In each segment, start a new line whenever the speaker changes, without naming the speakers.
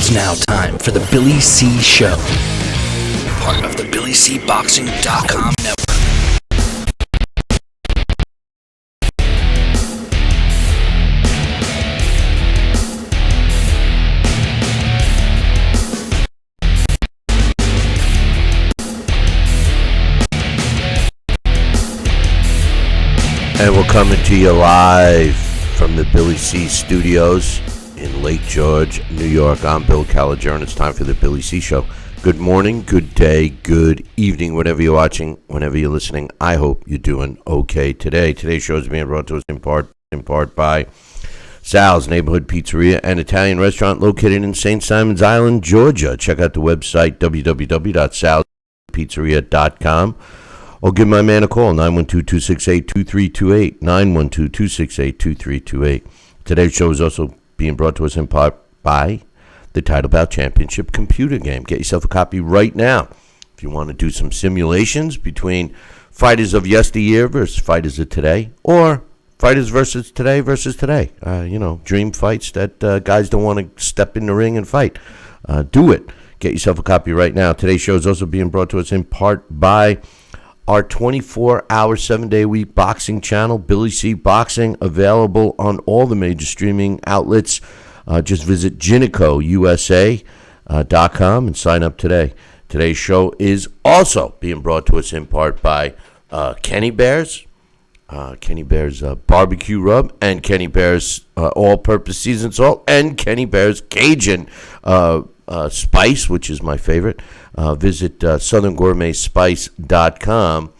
It's now time for the Billy C Show, part of the BillyCBoxing.com network.
And we're coming to you live from the Billy C Studios in Lake George, New York. I'm Bill Caliger, and it's time for the Billy C Show. Good morning, good day, good evening, whenever you're watching, whenever you're listening. I hope you're doing okay today. Today's show is being brought to us in part by Sal's Neighborhood Pizzeria and Italian Restaurant located in St. Simons Island, Georgia. Check out the website, www.salspizzeria.com. Or give my man a call, 912-268-2328, 912-268-2328. Today's show is also being brought to us in part by the Title Bout Championship computer game. Get yourself a copy right now. If you want to do some simulations between fighters of yesteryear versus fighters of today, or fighters versus today, dream fights that guys don't want to step in the ring and fight. Do it. Get yourself a copy right now. Today's show is also being brought to us in part by our 24-hour, 7-day-a-week boxing channel, Billy C Boxing, available on all the major streaming outlets. Just visit GinicoUSA.com and sign up today. Today's show is also being brought to us in part by Kenny Bear's Barbecue Rub, and Kenny Bear's All-Purpose Seasoned Salt, and Kenny Bear's Cajun Spice, which is my favorite. Visit southerngourmetspice.com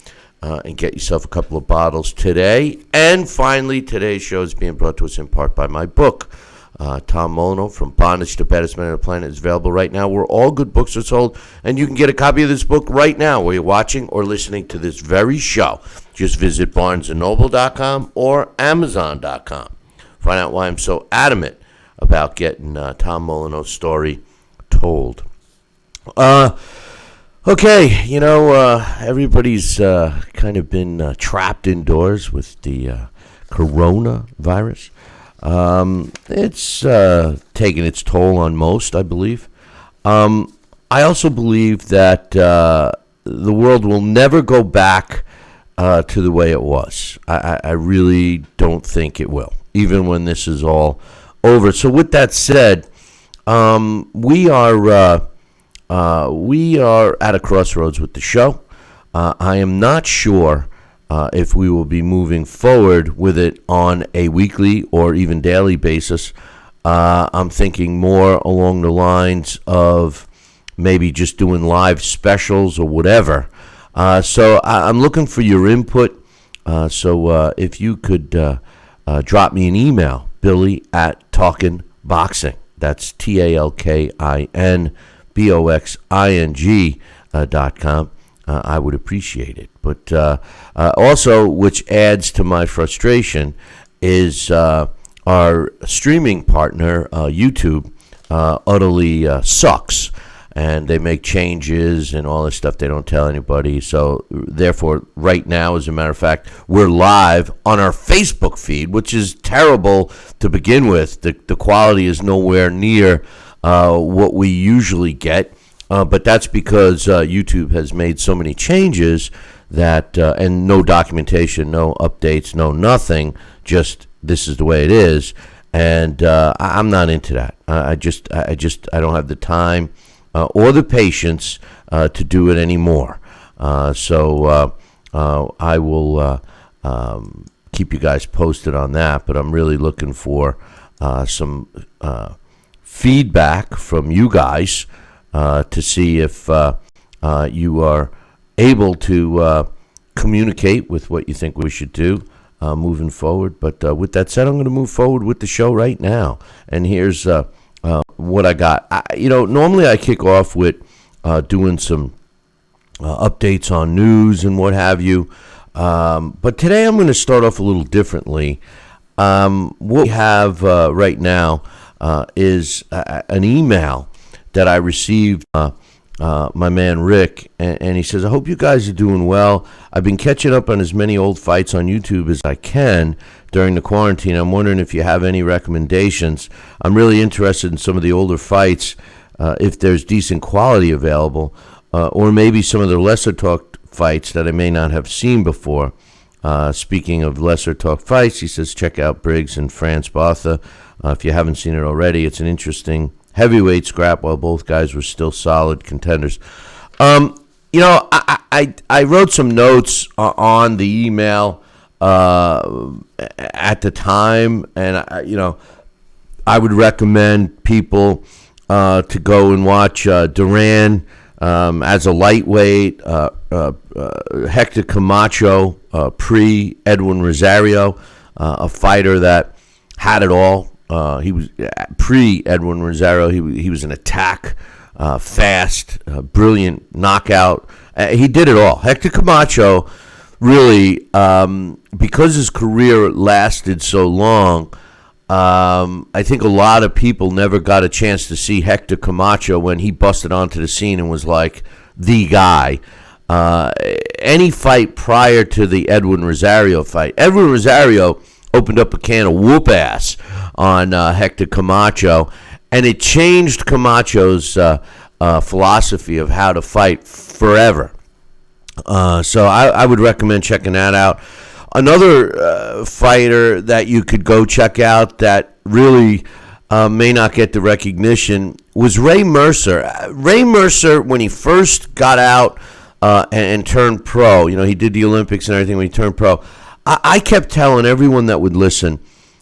and get yourself a couple of bottles today. And finally, today's show is being brought to us in part by my book. Tom Molyneux, From Bondage to Baddest Man on the Planet, is available right now where all good books are sold. And you can get a copy of this book right now where you're watching or listening to this very show. Just visit barnesandnoble.com or amazon.com. Find out why I'm so adamant about getting Tom Molyneux's story told. Okay, everybody's kind of been trapped indoors with the coronavirus. It's taken its toll on most, I believe. I also believe that the world will never go back to the way it was. I really don't think it will, even when this is all over. So with that said, we are at a crossroads with the show. I am not sure if we will be moving forward with it on a weekly or even daily basis. I'm thinking more along the lines of maybe just doing live specials or whatever. So I'm looking for your input. So if you could drop me an email, Billy@TalkinBoxing. That's TalkinBoxing.com. I would appreciate it. But also, which adds to my frustration, is our streaming partner, YouTube, utterly sucks. And they make changes and all this stuff they don't tell anybody. So, therefore, right now, as a matter of fact, we're live on our Facebook feed, which is terrible to begin with. The quality is nowhere near what we usually get. But that's because YouTube has made so many changes that, and no documentation, no updates, no nothing, just this is the way it is. And I'm not into that. I don't have the time or the patience to do it anymore. So I will keep you guys posted on that, but I'm really looking for some feedback from you guys to see if you are able to communicate with what you think we should do moving forward. But with that said, I'm going to move forward with the show right now. And here's what I got. Normally I kick off with doing some updates on news and what have you. But today I'm going to start off a little differently. What we have right now is an email that I received, my man Rick, and he says, I hope you guys are doing well. I've been catching up on as many old fights on YouTube as I can during the quarantine. I'm wondering if you have any recommendations. I'm really interested in some of the older fights if there's decent quality available, or maybe some of the lesser talked fights that I may not have seen before. Speaking of lesser talked fights, he says check out Briggs and France Bartha. If you haven't seen it already, it's an interesting heavyweight scrap while both guys were still solid contenders. I wrote some notes on the email at the time, and I would recommend people to go and watch Duran as a lightweight, Hector Camacho pre-Edwin Rosario, a fighter that had it all. He was pre-Edwin Rosario. He was an attack, fast, brilliant knockout. He did it all. Hector Camacho really, because his career lasted so long, I think a lot of people never got a chance to see Hector Camacho when he busted onto the scene and was like the guy. Any fight prior to the Edwin Rosario fight, Edwin Rosario opened up a can of whoop ass on Hector Camacho, and it changed Camacho's philosophy of how to fight forever. So I would recommend checking that out. Another fighter that you could go check out that really may not get the recognition was Ray Mercer. Ray Mercer, when he first got out and turned pro, he did the Olympics and everything when he turned pro, I kept telling everyone that would listen,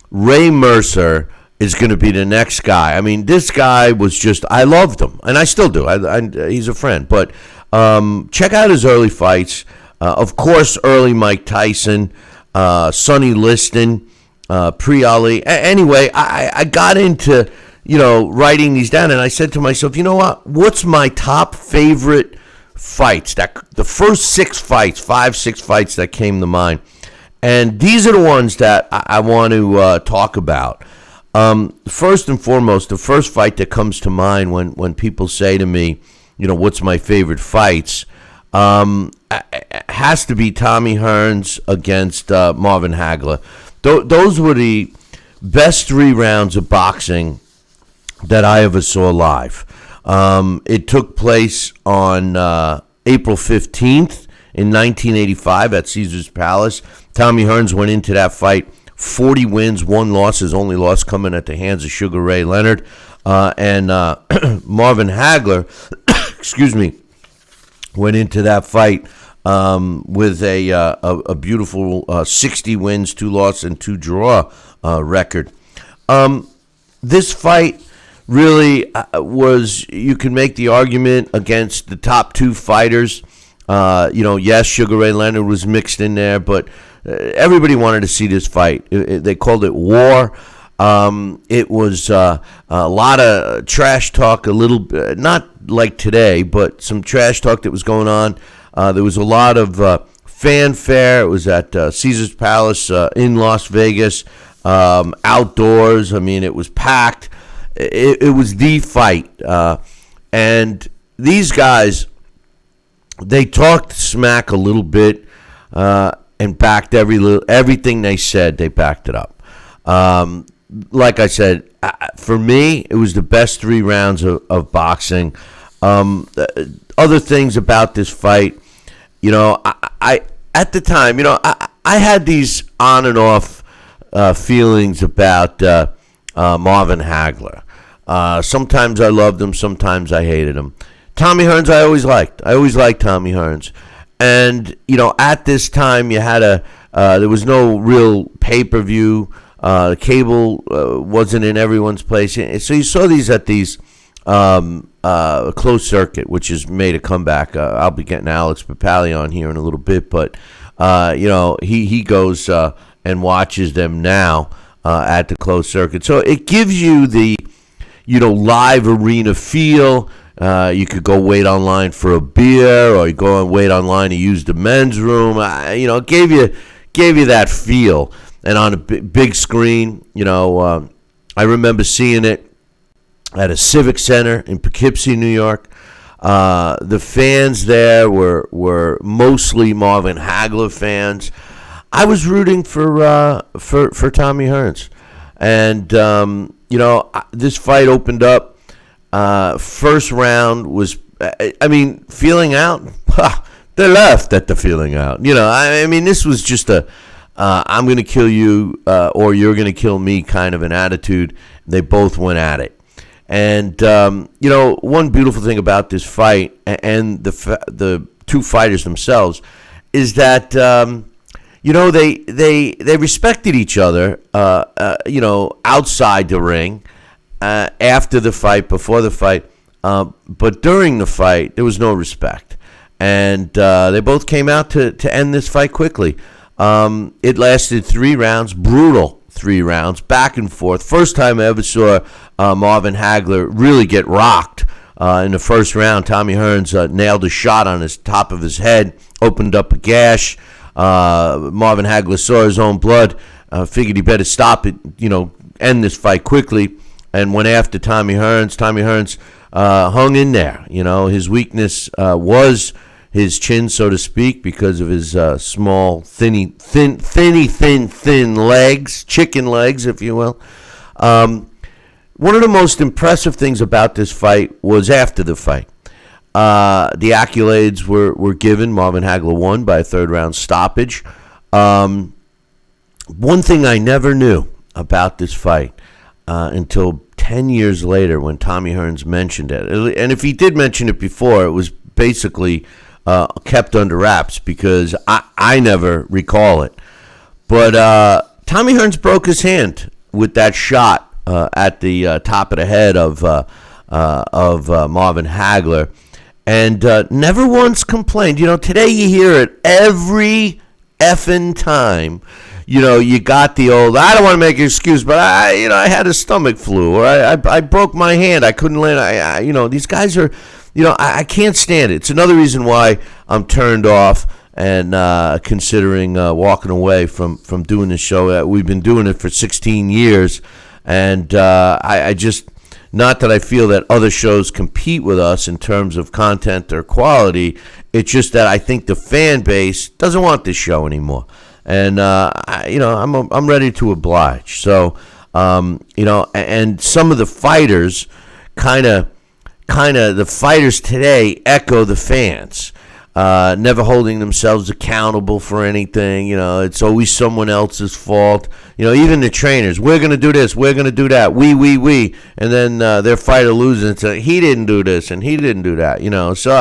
Ray Mercer is going to be the next guy. I mean, this guy was just, I loved him, and I still do. He's a friend. But check out his early fights. Of course, early Mike Tyson, Sonny Liston, pre-Ali. Anyway, I got into, writing these down, and I said to myself, you know what? What's my top favorite fights? The first 6 fights, 5-6 fights that came to mind. And these are the ones that I want to talk about. First and foremost, the first fight that comes to mind when people say to me, what's my favorite fights, has to be Tommy Hearns against Marvin Hagler. Those were the best 3 rounds of boxing that I ever saw live. It took place on April 15th in 1985 at Caesar's Palace. Tommy Hearns went into that fight 40 wins, 1 loss. His only loss coming at the hands of Sugar Ray Leonard. And Marvin Hagler, went into that fight with a beautiful 60 wins, 2 losses, and 2 draw record. This fight really was, you can make the argument against the top 2 fighters. Yes, Sugar Ray Leonard was mixed in there, but everybody wanted to see this fight. They called it war. It was a lot of trash talk, a little bit, not like today, but some trash talk that was going on. There was a lot of fanfare. It was at Caesar's Palace in Las Vegas, outdoors. I mean, it was packed. It was the fight. And these guys, they talked smack a little bit and backed everything they said. They backed it up. Like I said, for me, it was the best 3 rounds of boxing. Other things about this fight, I at the time, I had these on and off feelings about Marvin Hagler. Sometimes I loved him, sometimes I hated him. Tommy Hearns, I always liked. I always liked Tommy Hearns. And, at this time, you had there was no real pay-per-view. Cable wasn't in everyone's place. So you saw these at these closed circuit, which has made a comeback. I'll be getting Alex Pierpaoli on here in a little bit, but, he goes and watches them now at the closed circuit. So it gives you the, live arena feel. You could go wait online for a beer, or you go and wait online to use the men's room. It gave you that feel. And on a big screen, I remember seeing it at a Civic Center in Poughkeepsie, New York. The fans there were mostly Marvin Hagler fans. I was rooting for Tommy Hearns, and this fight opened up First round was, feeling out. They left at the feeling out. This was just I'm going to kill you or you're going to kill me kind of an attitude. They both went at it. And, one beautiful thing about this fight and the two fighters themselves is that, they respected each other, outside the ring, after the fight, before the fight. But during the fight, there was no respect. And they both came out to end this fight quickly. It lasted 3 rounds, brutal 3 rounds, back and forth. First time I ever saw Marvin Hagler really get rocked. In the first round, Tommy Hearns nailed a shot on his top of his head, opened up a gash. Marvin Hagler saw his own blood, figured he better stop it, end this fight quickly, and went after Tommy Hearns. Tommy Hearns hung in there. His weakness was his chin, so to speak, because of his small, thin legs, chicken legs, if you will. One of the most impressive things about this fight was after the fight. The accolades were given. Marvin Hagler won by a third-round stoppage. One thing I never knew about this fight until 10 years later when Tommy Hearns mentioned it. And if he did mention it before, it was basically kept under wraps because I never recall it. But Tommy Hearns broke his hand with that shot at the top of the head of Marvin Hagler, and never once complained. Today you hear it every effing time. You got the old, I don't want to make an excuse, but I had a stomach flu, or I broke my hand, I couldn't land. These guys are, I can't stand it. It's another reason why I'm turned off and considering walking away from doing this show. We've been doing it for 16 years. And I just, not that I feel that other shows compete with us in terms of content or quality. It's just that I think the fan base doesn't want this show anymore. And, I'm ready to oblige. So, and some of the fighters kind of the fighters today echo the fans. Never holding themselves accountable for anything. It's always someone else's fault. Even the trainers, we're going to do this, we're going to do that, we. And then their fighter loses and say, he didn't do this and he didn't do that. So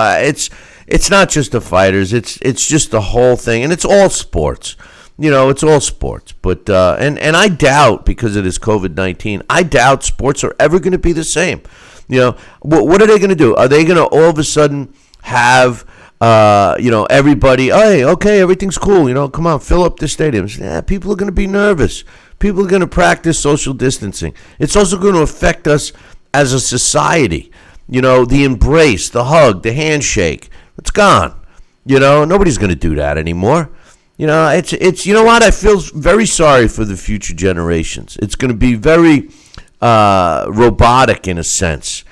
it's not just the fighters, it's just the whole thing. And it's all sports. It's all sports. But, and I doubt, because of this COVID-19, I doubt sports are ever going to be the same. What are they going to do? Are they going to all of a sudden have everybody, hey, okay, everything's cool, come on, fill up the stadiums. Yeah, people are going to be nervous. People are going to practice social distancing. It's also going to affect us as a society. The embrace, the hug, the handshake, it's gone. Nobody's going to do that anymore. It's what? I feel very sorry for the future generations. It's going to be very robotic in a sense.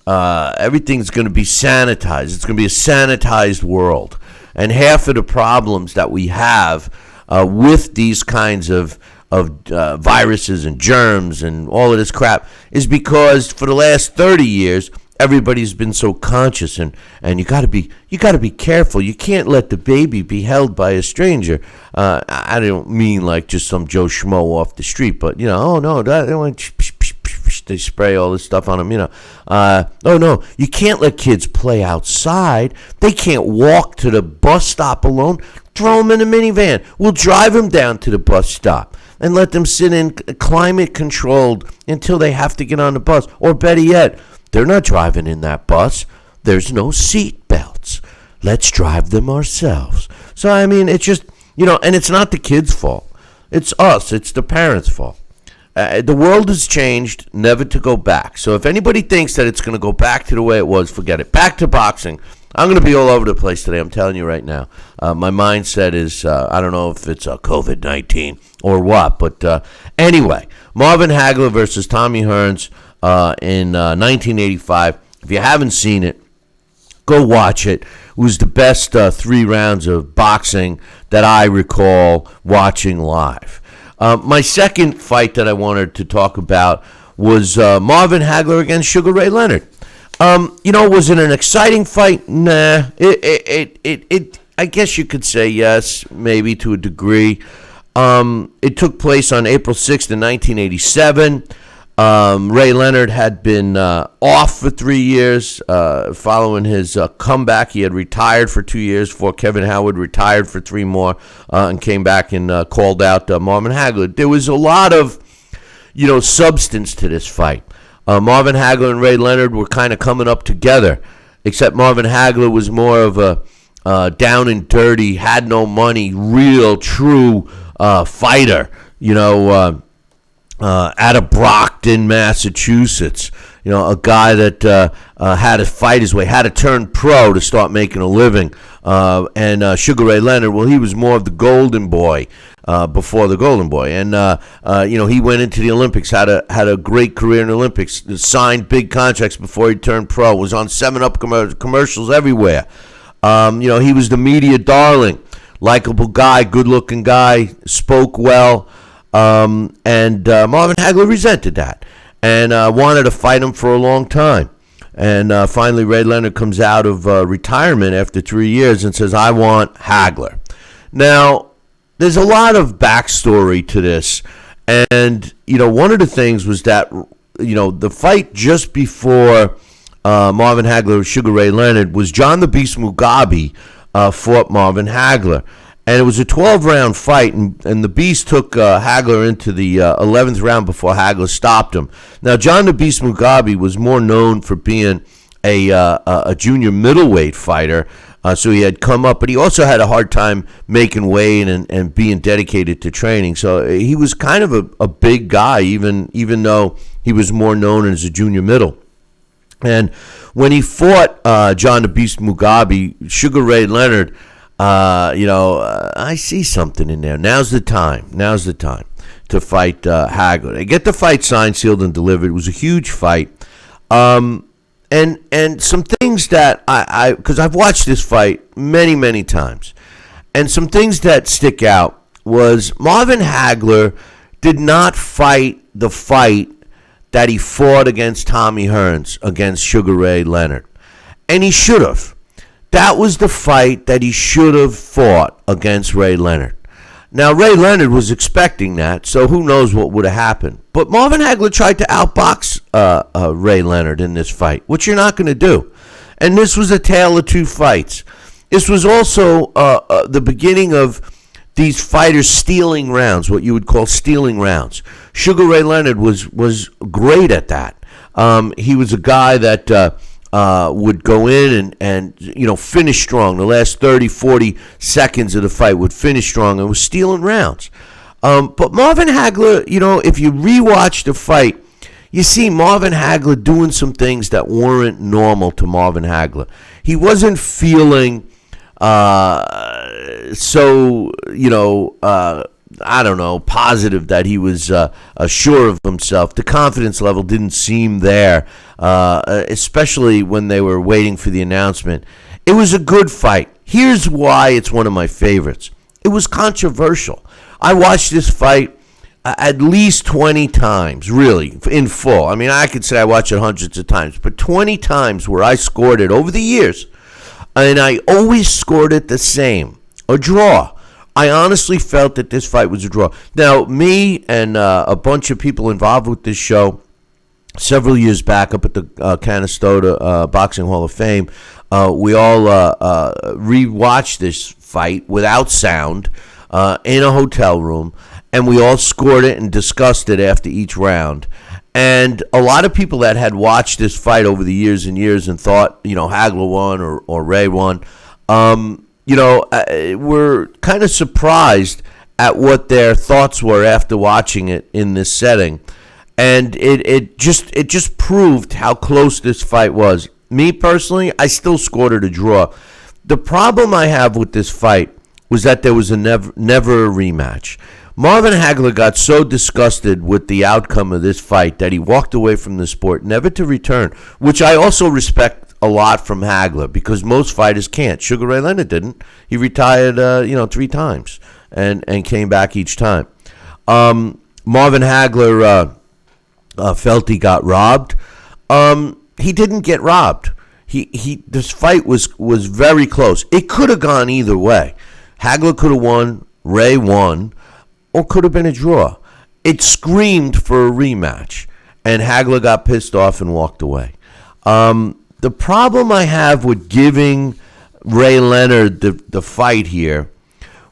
Everything's going to be sanitized. It's going to be a sanitized world. And half of the problems that we have with these kinds of viruses and germs and all of this crap is because for the last 30 years, everybody's been so conscious, and you got to be careful. You can't let the baby be held by a stranger. I don't mean like just some Joe Schmo off the street, but oh no, they spray all this stuff on them. Oh no, you can't let kids play outside. They can't walk to the bus stop alone. Throw them in a minivan. We'll drive them down to the bus stop and let them sit in climate controlled until they have to get on the bus. Or better yet, they're not driving in that bus. There's no seat belts. Let's drive them ourselves. So, it's just, and it's not the kids' fault. It's us. It's the parents' fault. The world has changed, never to go back. So if anybody thinks that it's going to go back to the way it was, forget it. Back to boxing. I'm going to be all over the place today. I'm telling you right now. My mindset is, I don't know if it's COVID-19 or what. But anyway, Marvin Hagler versus Tommy Hearns in 1985. If you haven't seen it, go watch it. It was the best 3 rounds of boxing that I recall watching live. My second fight that I wanted to talk about was Marvin Hagler against Sugar Ray Leonard. Was it an exciting fight? Nah. I guess you could say yes, maybe to a degree. It took place on April 6th in 1987. Ray Leonard had been off for 3 years following his comeback. He had retired for 2 years before Kevin Howard retired for 3 more and came back and called out Marvin Hagler. There was a lot of, substance to this fight. Marvin Hagler and Ray Leonard were kind of coming up together, except Marvin Hagler was more of a down and dirty, had no money, real, true fighter, out of Brockton, Massachusetts. A guy that had to fight his way, had to turn pro to start making a living. And Sugar Ray Leonard, well, he was more of the golden boy before the golden boy. And, he went into the Olympics, had a great career in the Olympics, signed big contracts before he turned pro, was on 7-Up commercials everywhere. He was the media darling, likable guy, good-looking guy, spoke well. And Marvin Hagler resented that and wanted to fight him for a long time. And finally, Ray Leonard comes out of retirement after 3 years and says, I want Hagler. Now, there's a lot of backstory to this. And, one of the things was that, the fight just before Marvin Hagler and Sugar Ray Leonard was John the Beast Mugabe fought Marvin Hagler. And it was a 12-round fight, and the Beast took Hagler into the 11th round before Hagler stopped him. Now, John the Beast Mugabe was more known for being a junior middleweight fighter, so he had come up, but he also had a hard time making weight and being dedicated to training. So he was kind of a big guy, even though he was more known as a junior middle. And when he fought John the Beast Mugabe, Sugar Ray Leonard, I see something in there. Now's the time to fight Hagler. They get the fight signed, sealed, and delivered. It was a huge fight. And some things that because I've watched this fight many, many times, and some things that stick out was Marvin Hagler did not fight the fight that he fought against Tommy Hearns against Sugar Ray Leonard. And he should have. That was the fight that he should have fought against Ray Leonard. Now, Ray Leonard was expecting that, so who knows what would have happened. But Marvin Hagler tried to outbox Ray Leonard in this fight, which you're not going to do. And this was a tale of two fights. This was also the beginning of these fighters stealing rounds, what you would call stealing rounds. Sugar Ray Leonard was great at that. He was a guy that would go in and finish strong. The last 30, 40 seconds of the fight would finish strong and was stealing rounds. But Marvin Hagler, if you rewatch the fight, you see Marvin Hagler doing some things that weren't normal to Marvin Hagler. He wasn't feeling positive that he was sure of himself. The confidence level didn't seem there, especially when they were waiting for the announcement. It was a good fight. Here's why it's one of my favorites. It was controversial. I watched this fight at least 20 times, really, in full. I mean, I could say I watched it hundreds of times, but 20 times where I scored it over the years, and I always scored it the same, a draw. I honestly felt that this fight was a draw. Now, me and a bunch of people involved with this show several years back up at the Canastota Boxing Hall of Fame, we all rewatched this fight without sound in a hotel room, and we all scored it and discussed it after each round. And a lot of people that had watched this fight over the years and years and thought, Hagler won or Ray won, were kind of surprised at what their thoughts were after watching it in this setting. And it just proved how close this fight was. Me personally, I still scored it a draw. The problem I have with this fight was that there was a never a rematch. Marvin Hagler got so disgusted with the outcome of this fight that he walked away from the sport, never to return, which I also respect a lot from Hagler, because most fighters can't. Sugar Ray Leonard didn't. He retired, 3 times and came back each time. Marvin Hagler felt he got robbed. He didn't get robbed. This fight was very close. It could have gone either way. Hagler could have won, Ray won, or could have been a draw. It screamed for a rematch, and Hagler got pissed off and walked away. The problem I have with giving Ray Leonard the fight here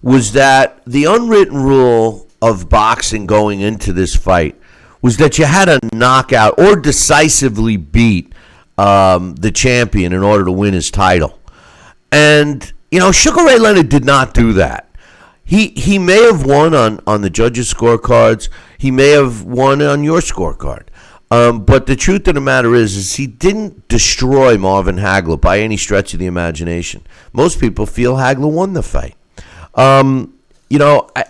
was that the unwritten rule of boxing going into this fight was that you had to knock out or decisively beat the champion in order to win his title. And, Sugar Ray Leonard did not do that. He may have won on the judges' scorecards. He may have won on your scorecard. But the truth of the matter is he didn't destroy Marvin Hagler by any stretch of the imagination. Most people feel Hagler won the fight.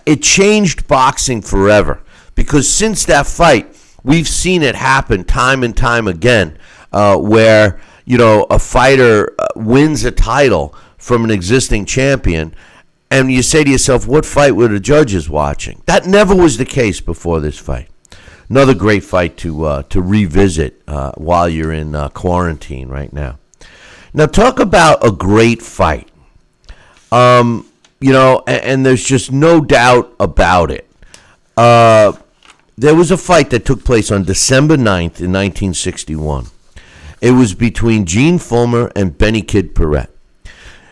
It changed boxing forever because since that fight, we've seen it happen time and time again where, a fighter wins a title from an existing champion. And you say to yourself, what fight were the judges watching? That never was the case before this fight. Another great fight to revisit while you're in quarantine right now. Now, talk about a great fight. And there's just no doubt about it. There was a fight that took place on December 9th in 1961. It was between Gene Fullmer and Benny Kid Paret.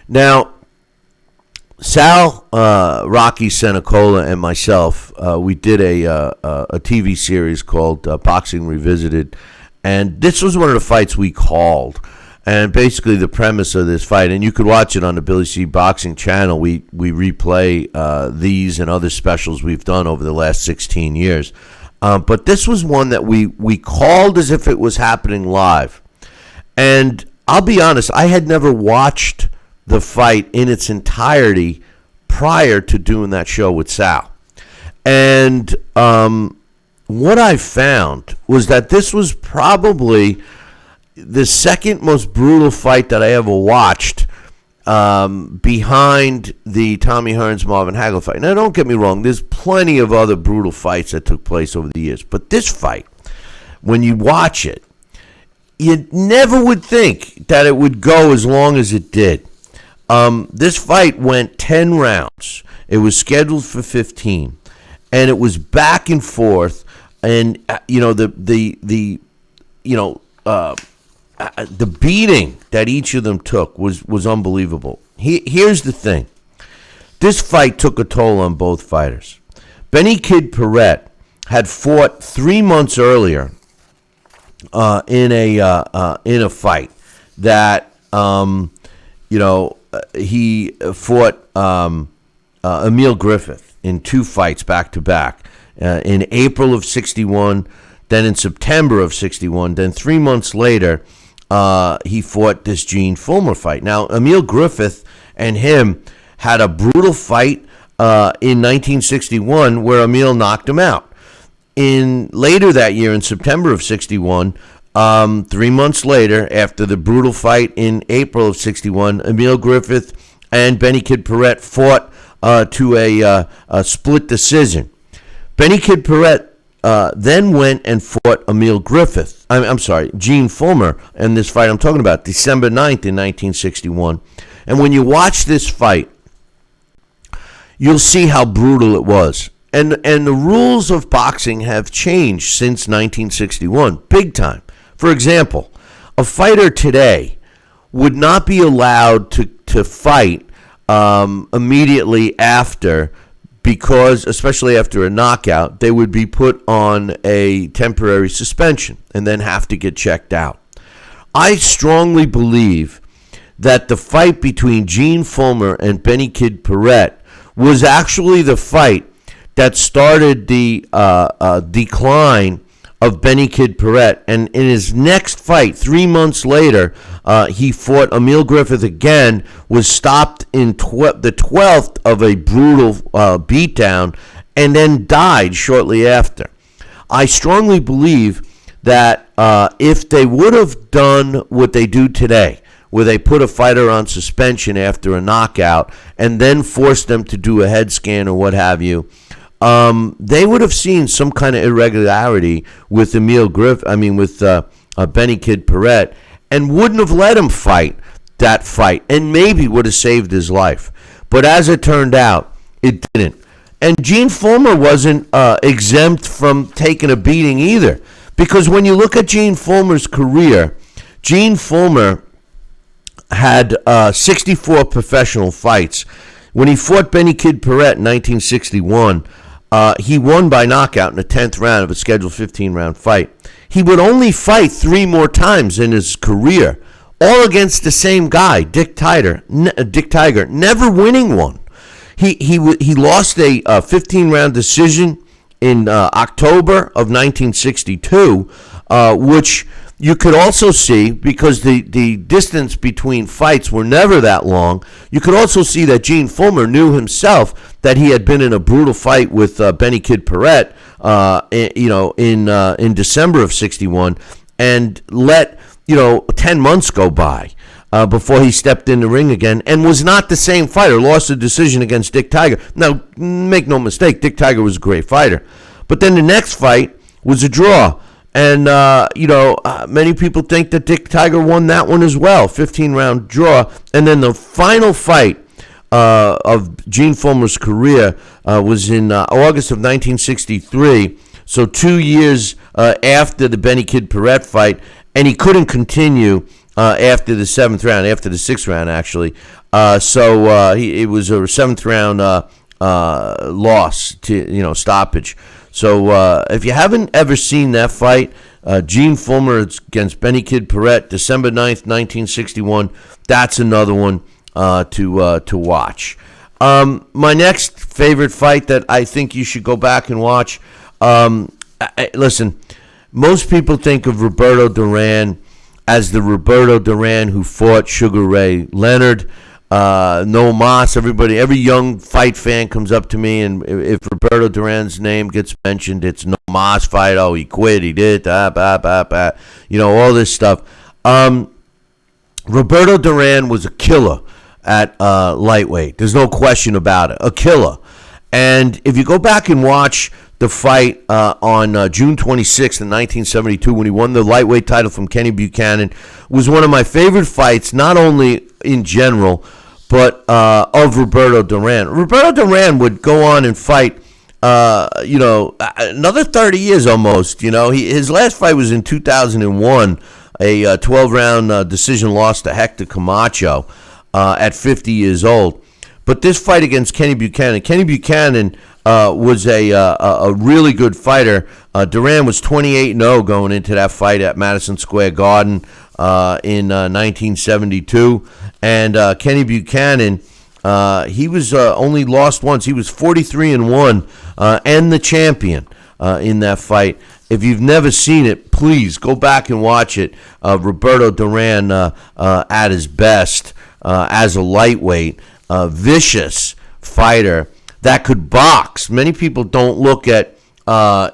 Now, Sal, Rocky Senecola, and myself, we did a TV series called Boxing Revisited, and this was one of the fights we called. And basically the premise of this fight, and you could watch it on the Billy C. Boxing channel, we replay these and other specials we've done over the last 16 years. But this was one that we called as if it was happening live. And I'll be honest, I had never watched the fight in its entirety prior to doing that show with Sal. And what I found was that this was probably the second most brutal fight that I ever watched behind the Tommy Hearns Marvin Hagler fight. Now, don't get me wrong, there's plenty of other brutal fights that took place over the years. But this fight, when you watch it, you never would think that it would go as long as it did. This fight went 10 rounds. It was scheduled for 15, and it was back and forth. And the beating that each of them took was unbelievable. Here's the thing: this fight took a toll on both fighters. Benny Kid Paret had fought 3 months earlier in a fight that he fought Emil Griffith in 2 fights back to back in April of 61, then in September of 61, then 3 months later he fought this Gene Fullmer fight. Now, Emil Griffith and him had a brutal fight in 1961 where Emil knocked him out. Later that year, in September of 61, 3 months later, after the brutal fight in April of 61, Emil Griffith and Benny Kid Paret fought to a split decision. Benny Kid Paret then went and fought Gene Fullmer in this fight I'm talking about, December 9th in 1961. And when you watch this fight, you'll see how brutal it was. And the rules of boxing have changed since 1961, big time. For example, a fighter today would not be allowed to fight immediately after, because, especially after a knockout, they would be put on a temporary suspension and then have to get checked out. I strongly believe that the fight between Gene Fullmer and Benny Kid Paret was actually the fight that started the decline of Benny Kid Paret. And in his next fight, 3 months later, he fought Emil Griffith again, was stopped in the 12th of a brutal beatdown, and then died shortly after. I strongly believe that if they would have done what they do today, where they put a fighter on suspension after a knockout and then force them to do a head scan or what have you, they would have seen some kind of irregularity with Benny Kid Paret, and wouldn't have let him fight that fight, and maybe would have saved his life. But as it turned out, it didn't. And Gene Fullmer wasn't exempt from taking a beating either, because when you look at Gene Fullmer's career, Gene Fullmer had 64 professional fights. When he fought Benny Kid Paret in 1961, he won by knockout in the 10th round of a scheduled 15-round fight. He would only fight 3 more times in his career, all against the same guy, Dick Tiger, never winning one. He lost a 15-round decision in October of 1962, which you could also see, because the distance between fights were never that long, you could also see that Gene Fullmer knew himself that he had been in a brutal fight with Benny Kid Paret, in December of 61, and let 10 months go by before he stepped in the ring again, and was not the same fighter. Lost a decision against Dick Tiger. Now, make no mistake, Dick Tiger was a great fighter, but then the next fight was a draw. And, many people think that Dick Tiger won that one as well, 15-round draw. And then the final fight of Gene Fullmer's career was in August of 1963, so 2 years after the Benny Kid Paret fight, and he couldn't continue after the 7th round, after the 6th round, actually. It was a 7th round loss to, stoppage. So if you haven't ever seen that fight, Gene Fullmer against Benny Kid Paret, December 9th, 1961, that's another one to watch. My next favorite fight that I think you should go back and watch, listen, most people think of Roberto Duran as the Roberto Duran who fought Sugar Ray Leonard. No Mas, every young fight fan comes up to me, and if Roberto Duran's name gets mentioned, it's no Mas fight. Oh, he quit, he did, all this stuff. Roberto Duran was a killer at lightweight. There's no question about it, a killer. And if you go back and watch the fight on June 26th in 1972, when he won the lightweight title from Kenny Buchanan, was one of my favorite fights, not only in general, but of Roberto Duran. Roberto Duran would go on and fight, another 30 years almost. His last fight was in 2001, a 12-round decision loss to Hector Camacho at 50 years old. But this fight against Kenny Buchanan was a really good fighter. Duran was 28-0 going into that fight at Madison Square Garden in 1972. And Kenny Buchanan, he was only lost once. He was 43-1 and the champion in that fight. If you've never seen it, please go back and watch it. Roberto Duran at his best as a lightweight, vicious fighter that could box. Many people don't look at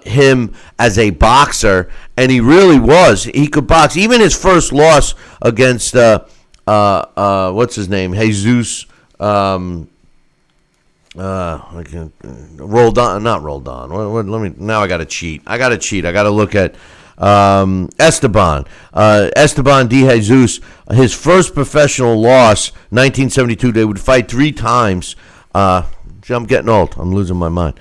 him as a boxer, and he really was. He could box. Even his first loss against what's his name? Jesus Roldan, not Roldan. Let me. Now I got to cheat. I got to look at Esteban de Jesus. His first professional loss, 1972. They would fight 3 times. I'm getting old. I'm losing my mind.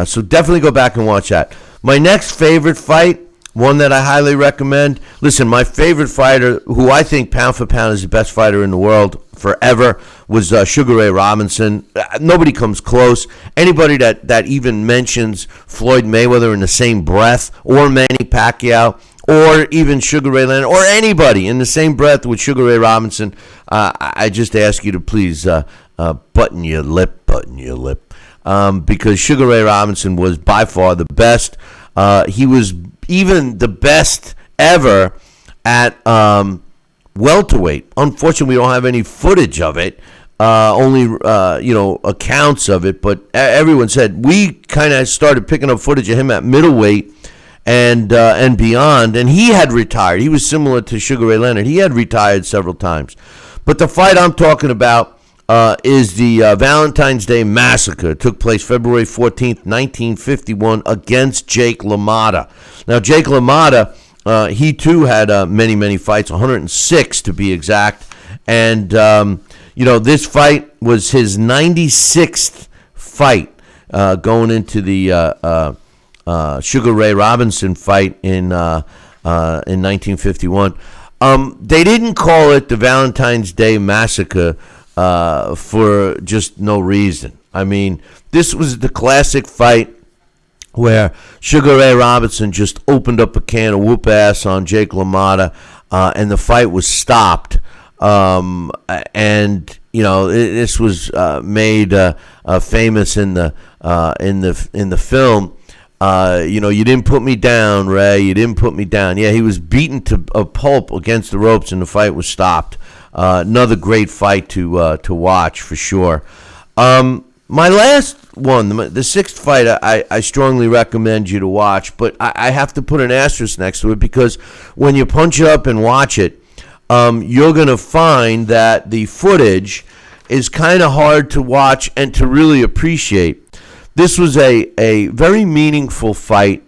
So definitely go back and watch that. My next favorite fight, one that I highly recommend. Listen, my favorite fighter, who I think pound for pound is the best fighter in the world forever, was Sugar Ray Robinson. Nobody comes close. Anybody that even mentions Floyd Mayweather in the same breath, or Manny Pacquiao, or even Sugar Ray Leonard, or anybody in the same breath with Sugar Ray Robinson, I just ask you to please button your lip, because Sugar Ray Robinson was by far the best. He was even the best ever at welterweight. Unfortunately, we don't have any footage of it, only accounts of it. But everyone said we kind of started picking up footage of him at middleweight and beyond. And he had retired. He was similar to Sugar Ray Leonard. He had retired several times. But the fight I'm talking about is the Valentine's Day Massacre. It took place February 14th, 1951, against Jake LaMotta. Now, Jake LaMotta, he too had many, many fights, 106 to be exact. And, this fight was his 96th fight going into the Sugar Ray Robinson fight in 1951. They didn't call it the Valentine's Day Massacre for just no reason. I mean, this was the classic fight where Sugar Ray Robinson just opened up a can of whoop ass on Jake LaMotta, and the fight was stopped. This was made famous in the film. You didn't put me down, Ray. You didn't put me down. Yeah, he was beaten to a pulp against the ropes, and the fight was stopped. Another great fight to watch for sure. My last one, the sixth fight, I strongly recommend you to watch, but I have to put an asterisk next to it because when you punch it up and watch it, you're going to find that the footage is kind of hard to watch and to really appreciate. This was a very meaningful fight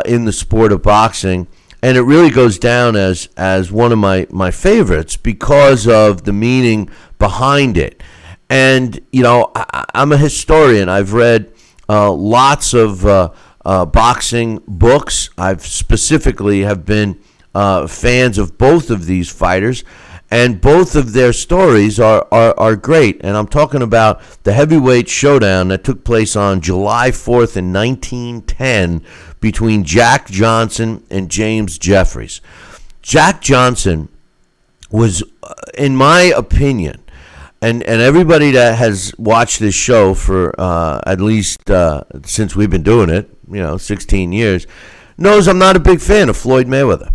in the sport of boxing, and it really goes down as one of my favorites because of the meaning behind it. And, I'm a historian. I've read lots of boxing books. I've specifically have been fans of both of these fighters, and both of their stories are great. And I'm talking about the heavyweight showdown that took place on July 4th in 1910 between Jack Johnson and James Jeffries. Jack Johnson was, in my opinion, and everybody that has watched this show for at least since we've been doing it, 16 years, knows I'm not a big fan of Floyd Mayweather.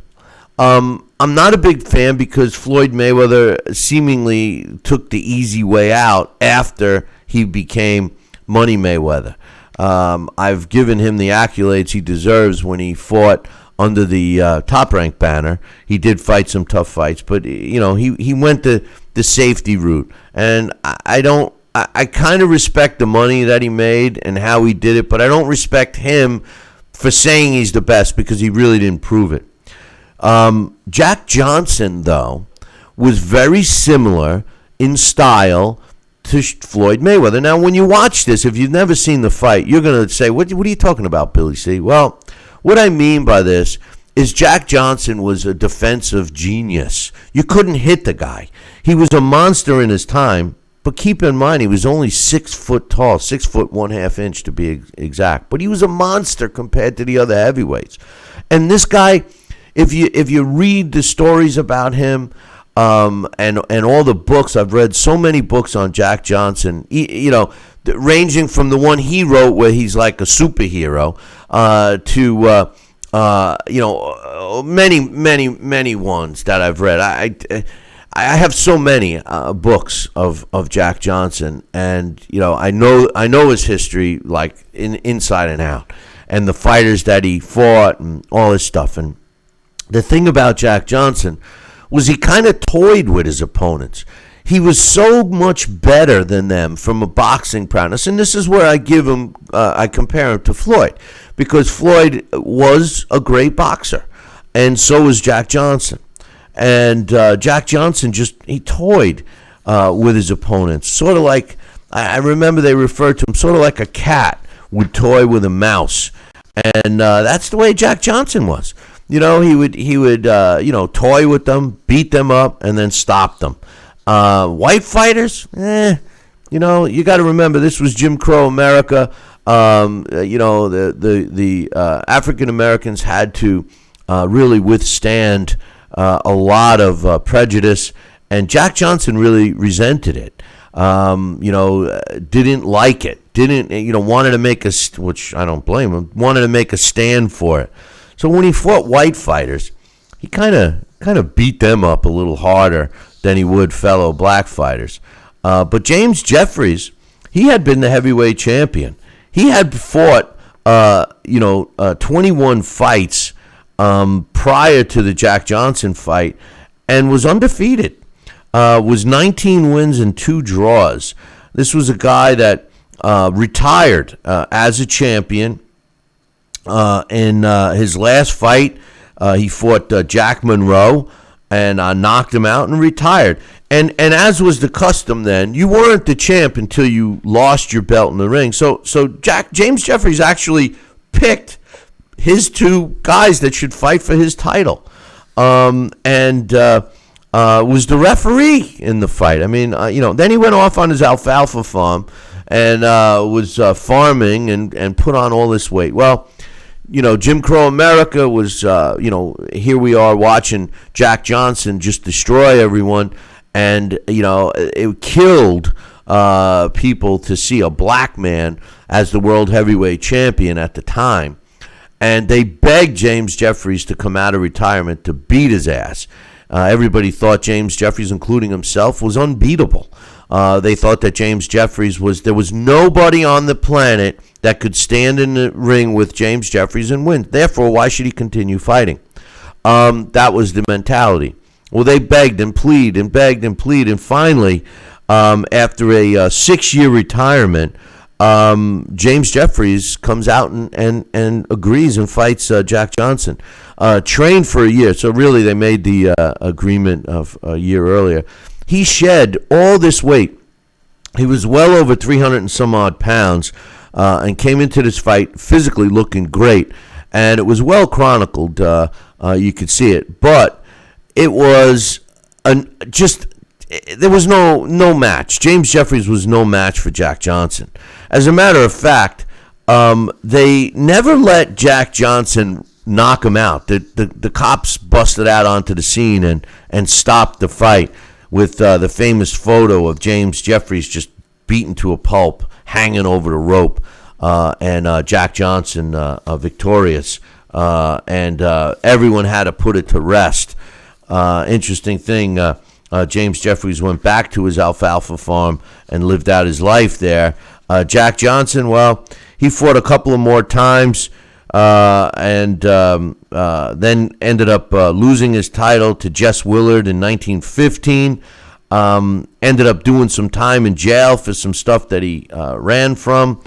I'm not a big fan because Floyd Mayweather seemingly took the easy way out after he became Money Mayweather. I've given him the accolades he deserves when he fought under the Top Rank banner. He did fight some tough fights, but he went the safety route, and I kind of respect the money that he made and how he did it, but I don't respect him for saying he's the best because he really didn't prove it. Jack Johnson, though, was very similar in style to Floyd Mayweather. Now, when you watch this, if you've never seen the fight, you're going to say, what are you talking about, Billy C? Well, what I mean by this is Jack Johnson was a defensive genius. You couldn't hit the guy. He was a monster in his time, but keep in mind, he was only 6 foot tall, 6 foot 1/2 inch to be exact. But he was a monster compared to the other heavyweights. And this guy, if you read the stories about him, and all the books, I've read so many books on Jack Johnson, ranging from the one he wrote where he's like a superhero, to many ones that I've read. I have so many books of Jack Johnson, and I know his history like inside and out, and the fighters that he fought and all this stuff. And the thing about Jack Johnson was he kind of toyed with his opponents. He was so much better than them from a boxing prowess, and this is where I give him, I compare him to Floyd, because Floyd was a great boxer, and so was Jack Johnson. And Jack Johnson he toyed with his opponents, sort of like, I remember they referred to him sort of like a cat would toy with a mouse, and that's the way Jack Johnson was. He would toy with them, beat them up, and then stop them. White fighters, you got to remember this was Jim Crow America. The African Americans had to really withstand a lot of prejudice, and Jack Johnson really resented it. Didn't like it. Wanted to make which I don't blame him. Wanted to make a stand for it. So when he fought white fighters, he kind of beat them up a little harder than he would fellow black fighters. But James Jeffries, he had been the heavyweight champion. He had fought 21 fights prior to the Jack Johnson fight and was undefeated. was 19 wins and 2 draws. This was a guy that retired as a champion. In his last fight, he fought Jack Monroe and knocked him out and retired. And as was the custom then, you weren't the champ until you lost your belt in the ring. So James Jeffries actually picked his 2 guys that should fight for his title, and was the referee in the fight. I mean, then he went off on his alfalfa farm and was farming and put on all this weight. Well, Jim Crow America was, here we are watching Jack Johnson just destroy everyone. And, it killed people to see a black man as the world heavyweight champion at the time. And they begged James Jeffries to come out of retirement to beat his ass. Everybody thought James Jeffries, including himself, was unbeatable. They thought that James Jeffries there was nobody on the planet that could stand in the ring with James Jeffries and win. Therefore, why should he continue fighting? That was the mentality. Well, they begged and pleaded and begged and pleaded. And finally, after a 6-year retirement, James Jeffries comes out and agrees and fights Jack Johnson. Trained for a year. So really they made the agreement of a year earlier. He shed all this weight. He was well over 300 and some odd pounds and came into this fight physically looking great. And it was well chronicled. You could see it. But it was there was no match. James Jeffries was no match for Jack Johnson. As a matter of fact, they never let Jack Johnson knock him out. The cops busted out onto the scene and stopped the fight with the famous photo of James Jeffries just beaten to a pulp, hanging over the rope, and Jack Johnson victorious. And everyone had to put it to rest. Interesting thing, James Jeffries went back to his alfalfa farm and lived out his life there. Jack Johnson, well, he fought a couple of more times and then ended up losing his title to Jess Willard in 1915. Ended up doing some time in jail for some stuff that he ran from.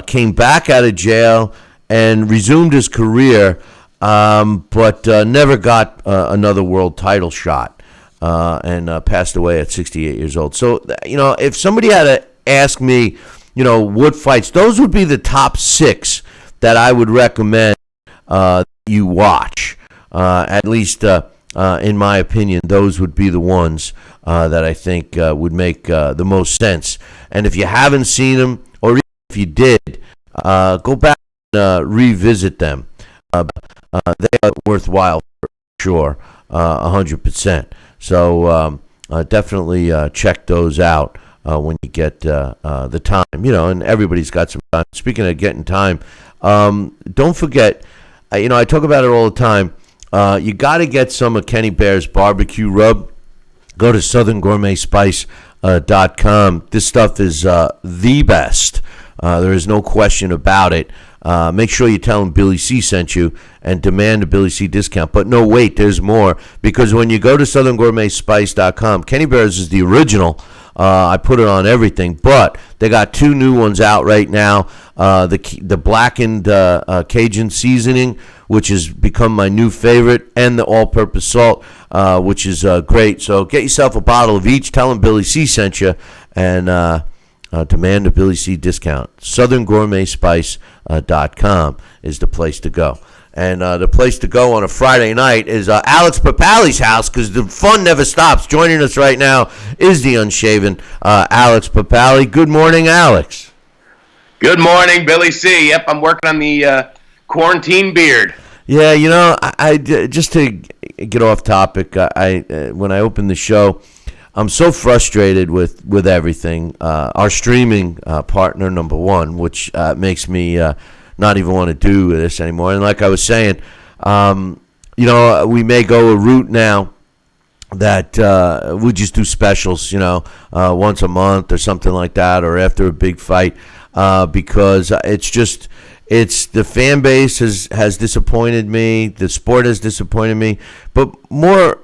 Came back out of jail and resumed his career, but never got another world title shot, and passed away at 68 years old. So, if somebody had to ask me, what fights, those would be the top 6 that I would recommend you watch. At least, in my opinion, those would be the ones that I think would make the most sense. And if you haven't seen them, or even if you did, go back and revisit them. They are worthwhile for sure, 100%. So definitely check those out when you get the time. And everybody's got some time. Speaking of getting time, don't forget, I talk about it all the time. You got to get some of Kenny Bear's barbecue rub. Go to southerngourmetspice.com. This stuff is the best. There is no question about it. Make sure you tell him Billy C sent you and demand a Billy C discount. But no, wait, there's more. Because when you go to southerngourmetspice.com, Kenny Bear's is the original. I put it on everything. But they got 2 new ones out right now. The blackened Cajun seasoning, which has become my new favorite, and the all-purpose salt, which is great. So get yourself a bottle of each. Tell them Billy C sent you, and demand a Billy C discount. southerngourmetspice.com is the place to go. And the place to go on a Friday night is Alex Pierpaoli's house, because the fun never stops. Joining us right now is the unshaven Alex Pierpaoli. Good morning, Alex.
Good morning, Billy C. Yep, I'm working on the quarantine beard.
Yeah, I just to get off topic, when I opened the show, I'm so frustrated with everything. Our streaming partner, number one, which makes me not even want to do this anymore. And like I was saying, we may go a route now that we just do specials, once a month or something like that, or after a big fight, because it's the fan base has disappointed me, the sport has disappointed me, but more